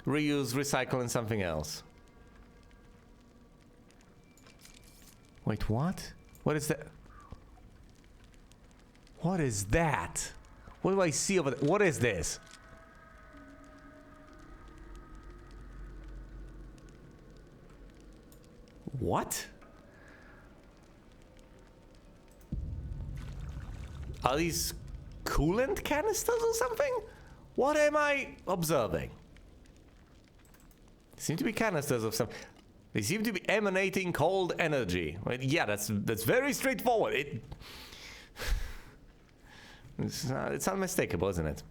reuse, recycle in something else. Wait, what? What is that? What is that? What do I see over there? What is this? What? Are these coolant canisters or something? What am I observing? Seem to be canisters of some. They seem to be emanating cold energy. Yeah, that's very straightforward. It's unmistakable, isn't it?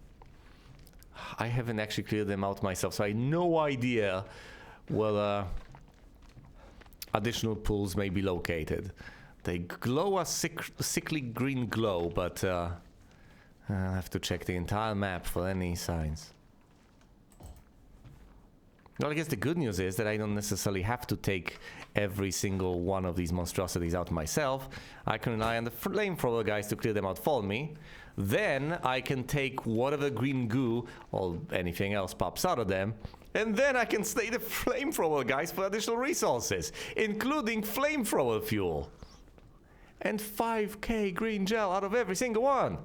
I haven't actually cleared them out myself, so I have no idea where additional pools may be located. They glow a sickly green glow, but I'll have to check the entire map for any signs. Well, I guess the good news is that I don't necessarily have to take every single one of these monstrosities out myself. I can rely on the flamethrower guys to clear them out for me. Then I can take whatever green goo or anything else pops out of them, and then I can slay the flamethrower guys for additional resources, including flamethrower fuel. And 5k green gel out of every single one.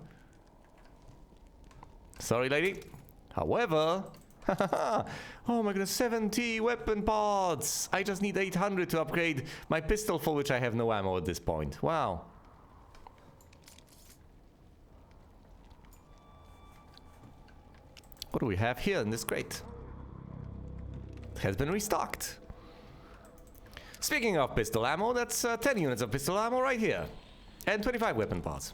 Sorry, lady. However, oh my goodness, 70 weapon parts. I just need 800 to upgrade my pistol, for which I have no ammo at this point. Wow. What do we have here in this crate? It has been restocked. Speaking of pistol ammo, that's 10 units of pistol ammo right here. And 25 weapon parts.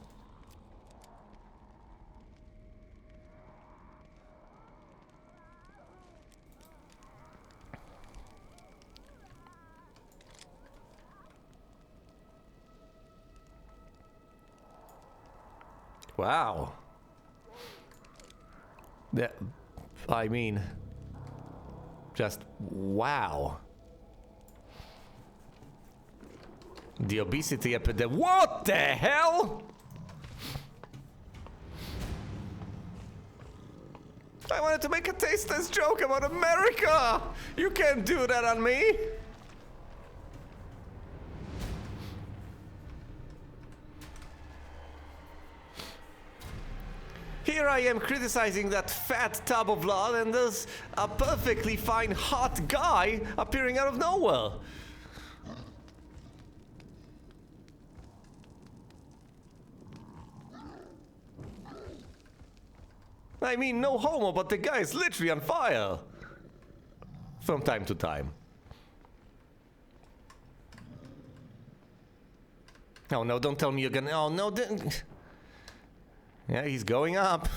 Wow. I mean, just wow. The obesity epidemic. What the hell? I wanted to make a tasteless joke about America. You can't do that on me. He here I am criticizing that fat tub of blood, and there's a perfectly fine hot guy appearing out of nowhere. I mean, no homo, but the guy is literally on fire. From time to time. Oh no, don't tell me you're gonna... Oh no, yeah, he's going up.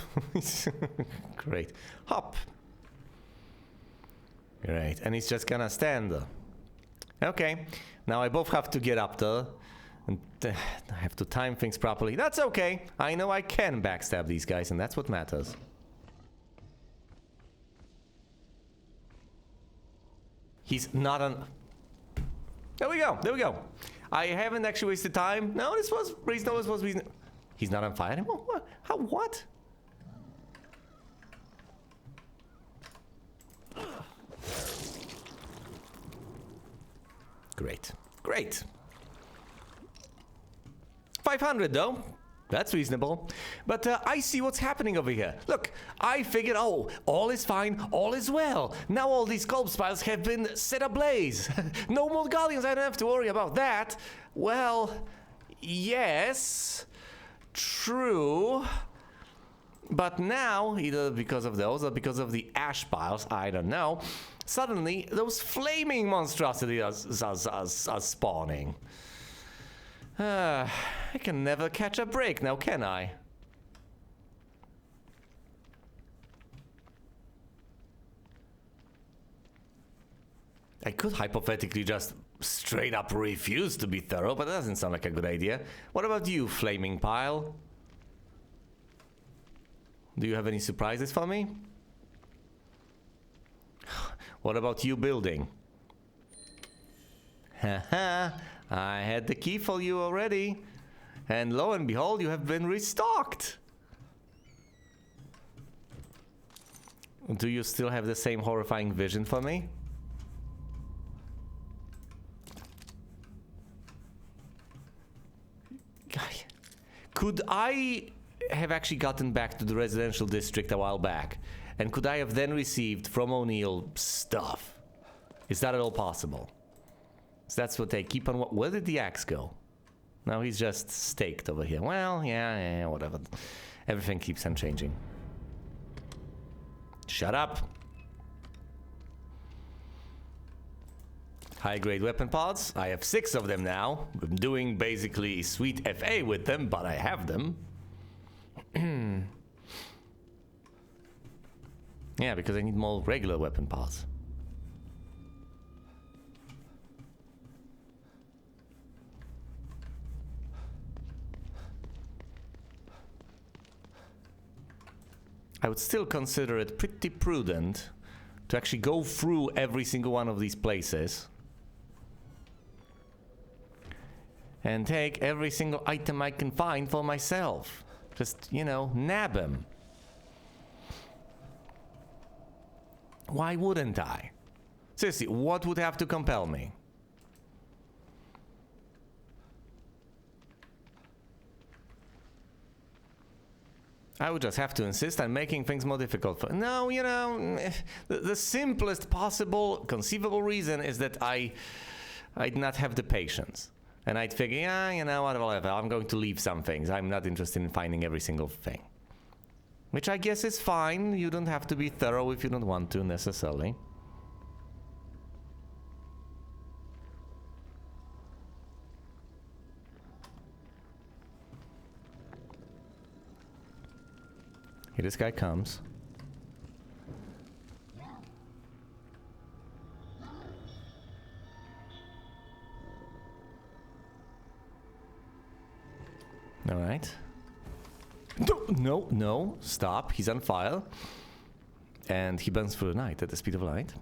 Great. Hop. Great, and he's just gonna stand there. Okay, now I both have to get up there. And I have to time things properly. That's okay. I know I can backstab these guys, and that's what matters. He's not on... There we go, there we go. I haven't actually wasted time. No, this was reasonable, this was reasonable. He's not on fire anymore? What? How? What? Great. Great. 500 though. That's reasonable. But I see what's happening over here. Look, I figured, oh, all is fine, all is well. Now all these corpse piles have been set ablaze. No more guardians, I don't have to worry about that. Well, yes, true. But now, either because of those or because of the ash piles, I don't know, suddenly those flaming monstrosities are spawning. I can never catch a break now, can I? I could hypothetically just straight up refuse to be thorough, but that doesn't sound like a good idea. What about you, flaming pile? Do you have any surprises for me? What about you, building? Haha. I had the key for you already, and lo and behold, you have been restocked. Do you still have the same horrifying vision for me? Could I have actually gotten back to the residential district a while back, and could I have then received from O'Neill stuff? Is that at all possible? So that's what they keep on... Where did the axe go? Now he's just staked over here. Well, yeah, whatever. Everything keeps on changing. Shut up. High-grade weapon parts. I have 6 of them now. I'm doing basically sweet FA with them, but I have them. Yeah, because I need more regular weapon parts. I would still consider it pretty prudent to actually go through every single one of these places and take every single item I can find for myself. Just, you know, nab them. Why wouldn't I? Seriously, what would have to compel me? I would just have to insist on making things more difficult for... No, you know, the simplest possible, conceivable reason is that I'd not have the patience. And I'd figure, yeah, you know, whatever, I'm going to leave some things. I'm not interested in finding every single thing. Which I guess is fine. You don't have to be thorough if you don't want to, necessarily. Here this guy comes. All right. No, stop. He's on fire. And he burns through the night at the speed of light.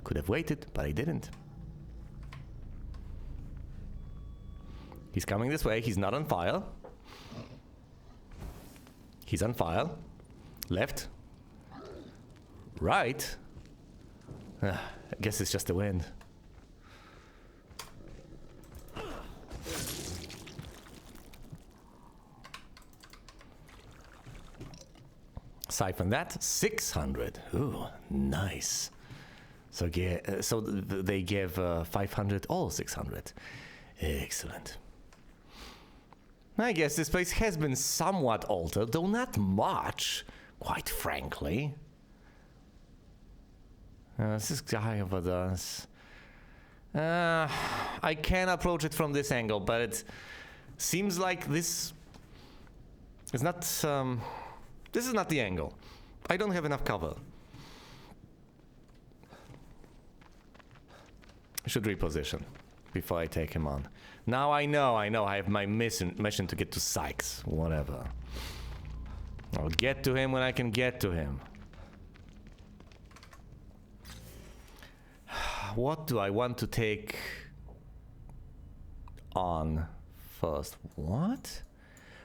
Could have waited, but I didn't. He's coming this way. He's not on fire. He's on fire. Left. Right. I guess it's just the wind. Siphon that. 600. Ooh, nice. So, they gave 500 all 600. Excellent. I guess this place has been somewhat altered, though not much, quite frankly. This guy over there. I can approach it from this angle, but it seems like this is not. This is not the angle. I don't have enough cover. I should reposition before I take him on. Now I know. I have my mission to get to Sykes. Whatever. I'll get to him when I can get to him. What do I want to take on first? What?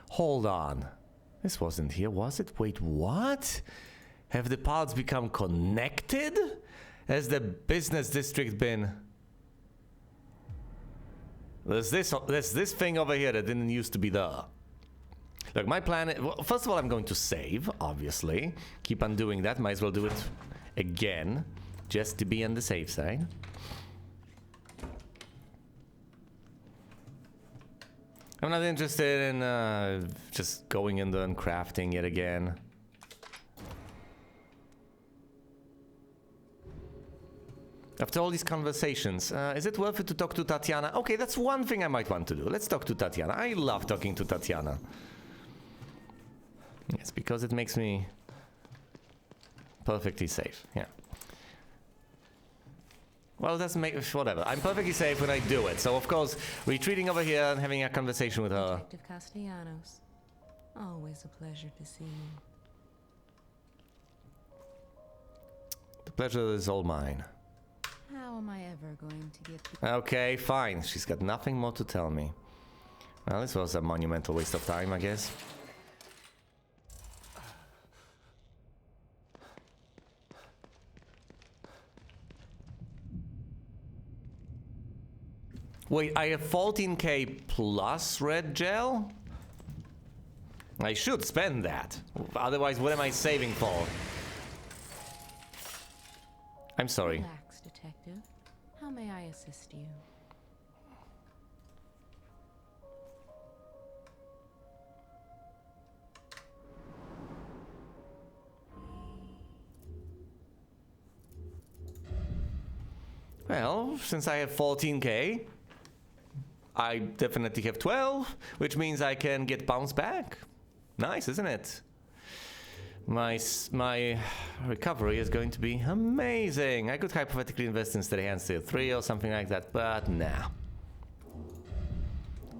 Hold on. This wasn't here, was it? Wait, what? Have the parts become connected? Has the business district been... There's this thing over here that didn't used to be there. Look, my plan is... Well, first of all, I'm going to save, obviously. Keep on doing that. Might as well do it again. Just to be on the safe side. I'm not interested in just going in there and crafting it again. After all these conversations, is it worth it to talk to Tatiana? Okay, that's one thing I might want to do. Let's talk to Tatiana. I love talking to Tatiana. Yes, because it makes me perfectly safe. Yeah. Well, it doesn't make... whatever. I'm perfectly safe when I do it. So, of course, retreating over here and having a conversation with her. Detective Castellanos. Always a pleasure to see you. The pleasure is all mine. How am I ever going to get to... Okay, fine. She's got nothing more to tell me. Well, this was a monumental waste of time, I guess. Wait, I have 14k plus red gel? I should spend that. Otherwise, what am I saving for? I'm sorry. Relax, detective. How may I assist you? Well, since I have 14k, I definitely have 12, which means I can get bounced back. Nice, isn't it? My recovery is going to be amazing. I could hypothetically invest in Steady Hands Tier 3 or something like that, but nah.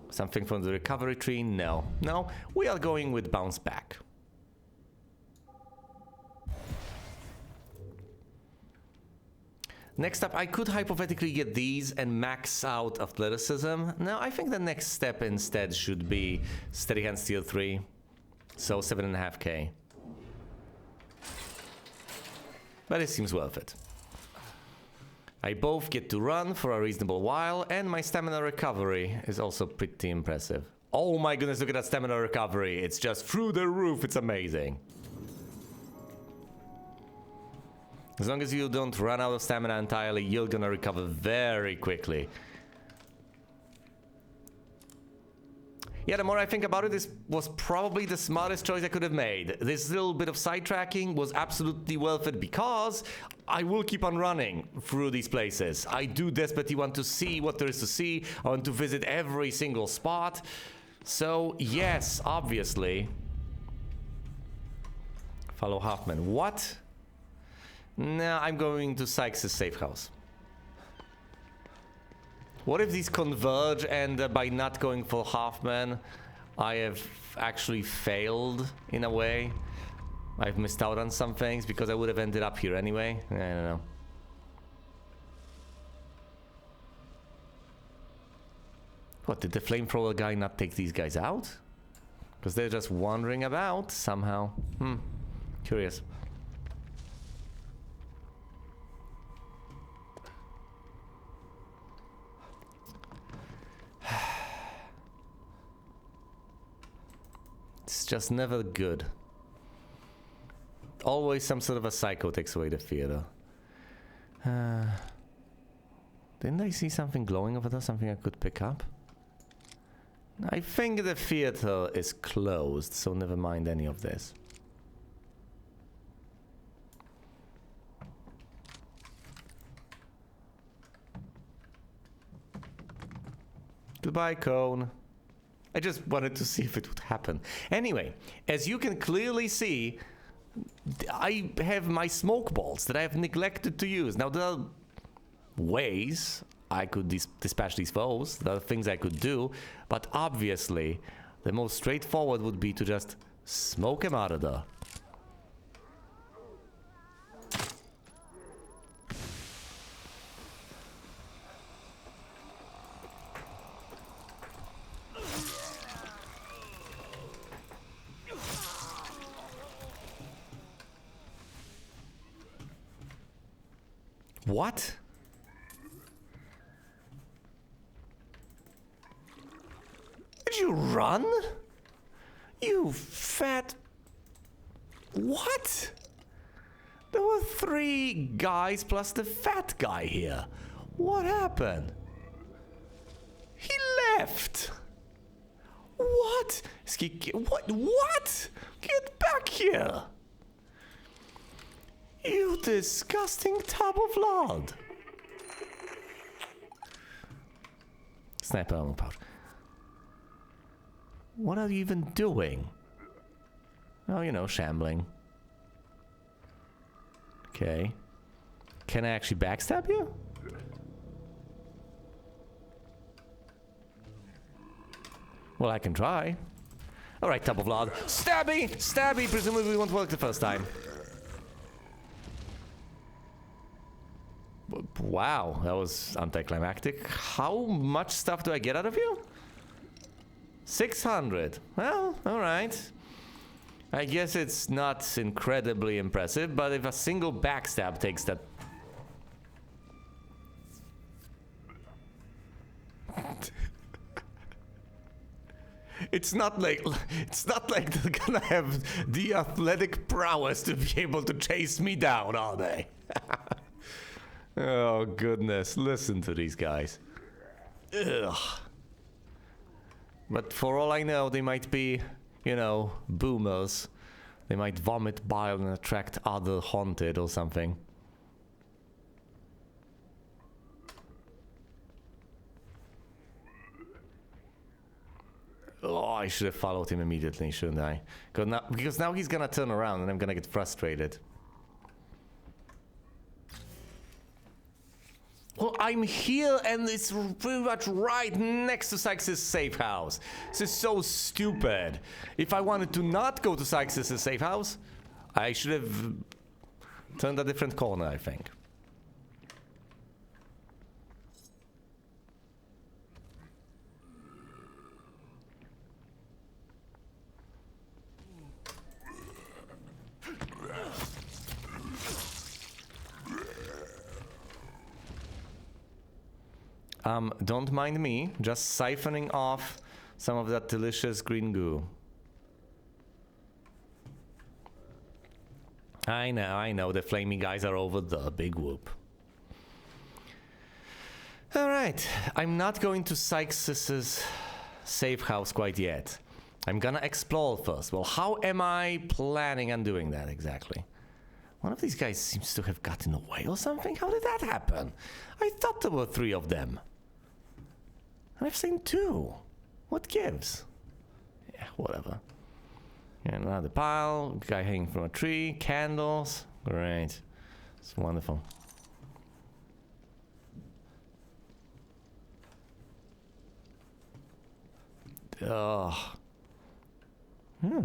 Something from the recovery tree? No. No, we are going with bounce back. Next up, I could hypothetically get these and max out athleticism. No, I think the next step instead should be Steady Hands Tier 3. So 7.5k. But it seems worth it. I both get to run for a reasonable while, and my stamina recovery is also pretty impressive. Oh my goodness, look at that stamina recovery. It's just through the roof. It's amazing. As long as you don't run out of stamina entirely, you're gonna recover very quickly. Yeah, the more I think about it, this was probably the smartest choice I could have made. This little bit of sidetracking was absolutely worth it because I will keep on running through these places. I do desperately want to see what there is to see. I want to visit every single spot. So, yes, obviously. Follow Hoffman. What? No, I'm going to Sykes' safe house. What if these converge and by not going for Hoffman, I have actually failed in a way? I've missed out on some things because I would have ended up here anyway. I don't know. What, did the flamethrower guy not take these guys out? Because they're just wandering about somehow. Curious. It's just never good. always some sort of a psycho takes away the theater. Didn't I see something glowing over there? Something I could pick up? I think the theater is closed, so never mind any of this. Goodbye, cone. I just wanted to see if it would happen. Anyway, as you can clearly see, I have my smoke balls that I have neglected to use. Now, there are ways I could dispatch these foes. There are things I could do. But obviously, the most straightforward would be to just smoke him out of there. What? Did you run? You fat... What? There were 3 guys plus the fat guy here. What happened? He left. What? What? Get back here. You disgusting tub of lard. Sniper ammo pouch. What are you even doing? Oh, you know, shambling. Okay. Can I actually backstab you? Well, I can try. Alright, tub of lard. Stabby! Stabby! Presumably won't work the first time. Wow, that was anticlimactic. How much stuff do I get out of you? 600. Well, alright. I guess it's not incredibly impressive, but if a single backstab takes that... It's not like they're gonna have the athletic prowess to be able to chase me down, are they? Oh, goodness. Listen to these guys. Ugh. But for all I know, they might be, you know, boomers. They might vomit bile and attract other haunted or something. Oh, I should have followed him immediately, shouldn't I? Because now he's gonna turn around and I'm gonna get frustrated. Well, I'm here and it's pretty much right next to Sykes' safe house. This is so stupid. If I wanted to not go to Sykes' safe house, I should have turned a different corner, I think. Don't mind me, just siphoning off some of that delicious green goo. I know, the flaming guys are over the big whoop. Alright, I'm not going to Sykes' safe house quite yet. I'm gonna explore first. Well, how am I planning on doing that exactly? One of these guys seems to have gotten away or something? How did that happen? I thought there were 3 of them. And I've seen 2. What gives? Yeah, whatever. And another pile, guy hanging from a tree, candles. Great. It's wonderful. Ugh.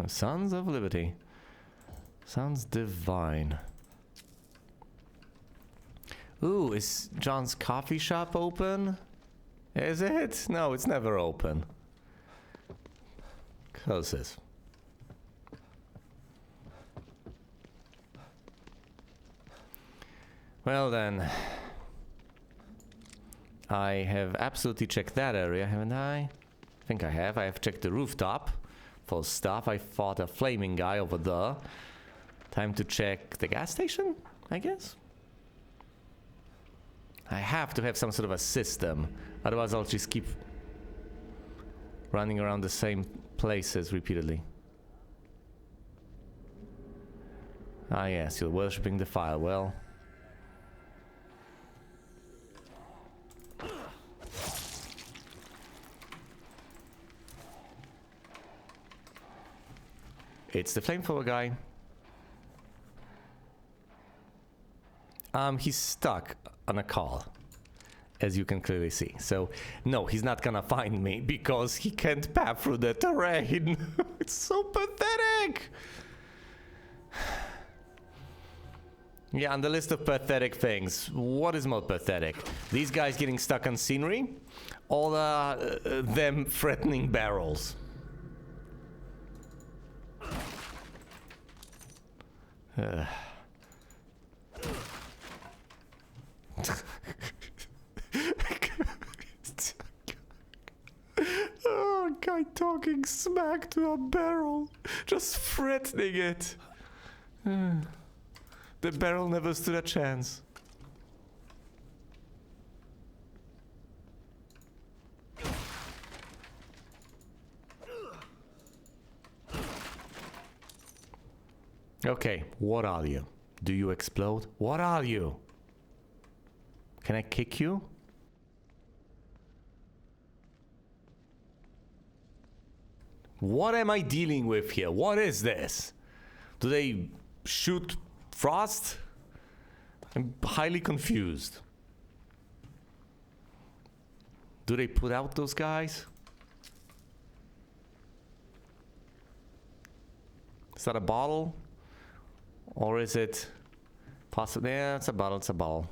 Sons of Liberty. Sounds divine. Ooh, is John's coffee shop open? Is it? No, it's never open. Closes. Well then. I have absolutely checked that area, haven't I? I think I have. I have checked the rooftop for stuff. I fought a flaming guy over there. Time to check the gas station, I guess. I have to have some sort of a system, otherwise I'll just keep running around the same places repeatedly. Ah yes, you're worshipping the file. Well, it's the flamethrower guy. He's stuck on a car, as you can clearly see. So, no, he's not gonna find me because he can't path through the terrain. It's so pathetic! Yeah, on the list of pathetic things, what is more pathetic? These guys getting stuck on scenery, or them threatening barrels? Oh, guy talking smack to a barrel, just threatening it. The barrel never stood a chance. Okay, what are you? Do you explode? What are you? Can I kick you? What am I dealing with here? What is this? Do they shoot frost? I'm highly confused. Do they put out those guys? Is that a bottle? Or is it possible? Yeah, it's a bottle, it's a bottle.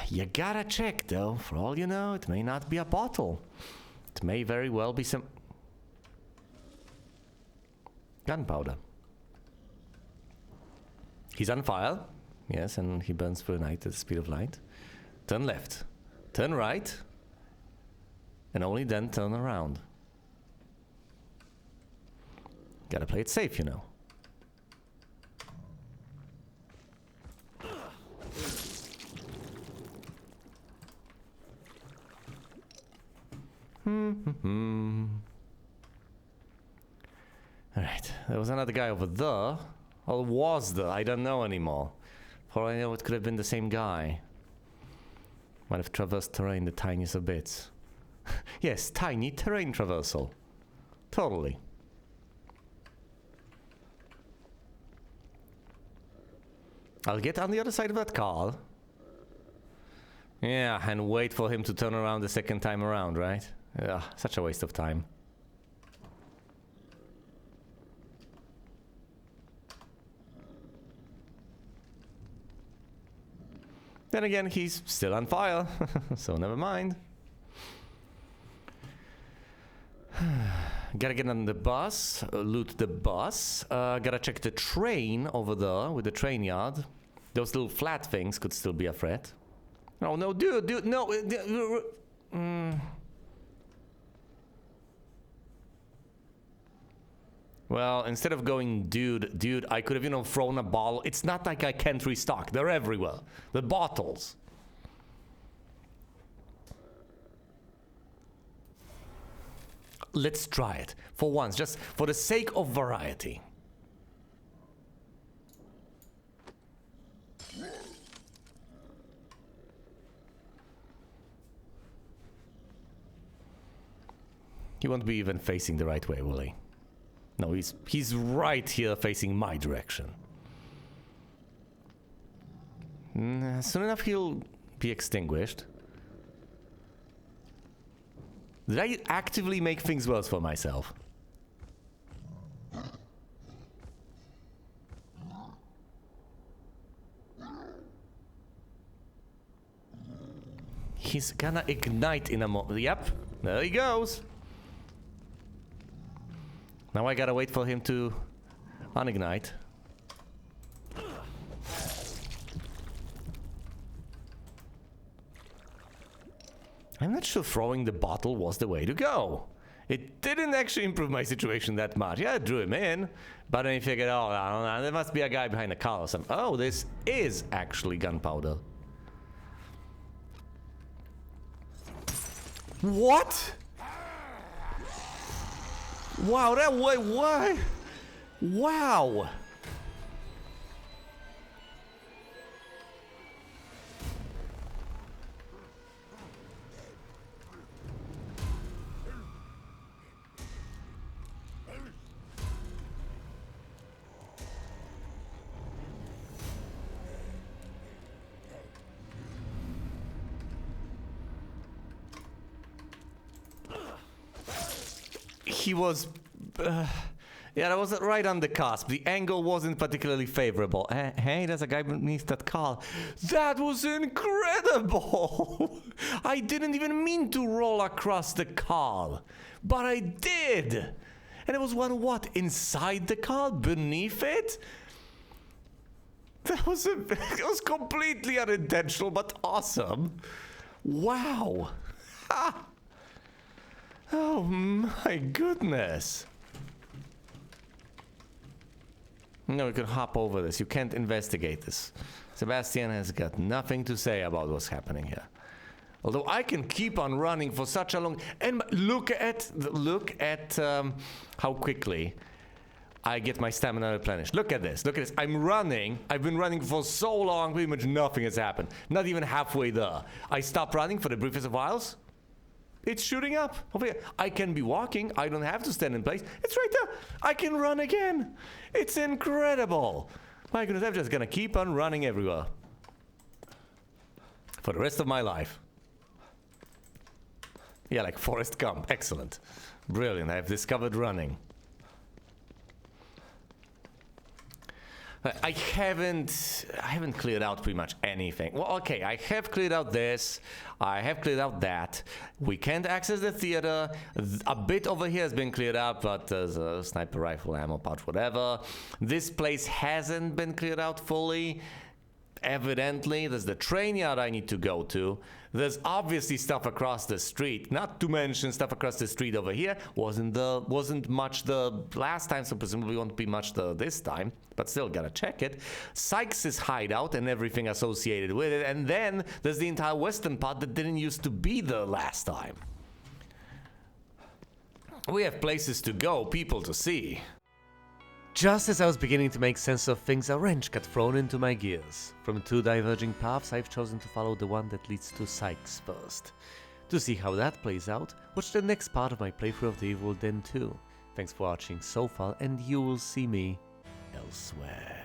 You gotta check though. For all you know, it may not be a bottle. It may very well be some gunpowder. He's on fire. Yes, and he burns through the night at the speed of light. Turn left. Turn right. And only then turn around. Gotta play it safe, you know. Alright, there was another guy over there. Or was there? I don't know anymore. For all I know, it could have been the same guy. Might have traversed terrain the tiniest of bits. Yes, tiny terrain traversal. Totally. I'll get on the other side of that car. Yeah, and wait for him to turn around the second time around, right? Ugh, such a waste of time. Then again, he's still on fire, so never mind. Gotta get on the bus, loot the bus. Gotta check the train over there with the train yard. Those little flat things could still be a threat. Oh no, dude, no. Well, instead of going, dude, I could have, thrown a bottle. It's not like I can't restock. They're everywhere. The bottles. Let's try it. For once, just for the sake of variety. He won't be even facing the right way, will he? No, he's right here facing my direction. Soon enough he'll be extinguished. Did I actively make things worse for myself? He's gonna ignite in a moment. Yep, there he goes. Now I gotta wait for him to unignite. I'm not sure throwing the bottle was the way to go. It didn't actually improve my situation that much. Yeah, I drew him in, but then you figured, oh, I don't know, there must be a guy behind the car or something. Oh, this is actually gunpowder. What? Wow, that way, what? Wow. He was... yeah, that was right on the cusp. The angle wasn't particularly favorable. Hey, there's a guy beneath that car. That was incredible! I didn't even mean to roll across the car, but I did! And it was one what? Inside the car? Beneath it? That was it was completely unintentional, but awesome. Wow! Ha! Oh my goodness. No, we can hop over this. You can't investigate this. Sebastian has got nothing to say about what's happening here. Although I can keep on running for such a long... And look at how quickly I get my stamina replenished. Look at this. Look at this. I'm running. I've been running for so long, pretty much nothing has happened. Not even halfway there. I stop running for the briefest of whiles. It's shooting up over here. I can be walking. I don't have to stand in place. It's right there. I can run again. It's incredible. My goodness, I'm just gonna keep on running everywhere. For the rest of my life. Yeah, like Forrest Gump. Excellent. Brilliant. I've discovered running. I haven't cleared out pretty much anything. Well, okay, I have cleared out this. I have cleared out that. We can't access the theater. A bit over here has been cleared out, but there's a sniper rifle, ammo pouch, whatever. This place hasn't been cleared out fully. Evidently, there's the train yard I need to go to. There's obviously stuff across the street, not to mention stuff across the street over here. Wasn't much the last time, so presumably won't be much the this time, but still gotta check it. Sykes' hideout and everything associated with it, and then there's the entire western part that didn't used to be the last time. We have places to go, people to see. Just as I was beginning to make sense of things, a wrench got thrown into my gears. From two diverging paths, I've chosen to follow the one that leads to Sykes first. To see how that plays out, watch the next part of my playthrough of The Evil Den 2. Thanks for watching so far, and you will see me elsewhere.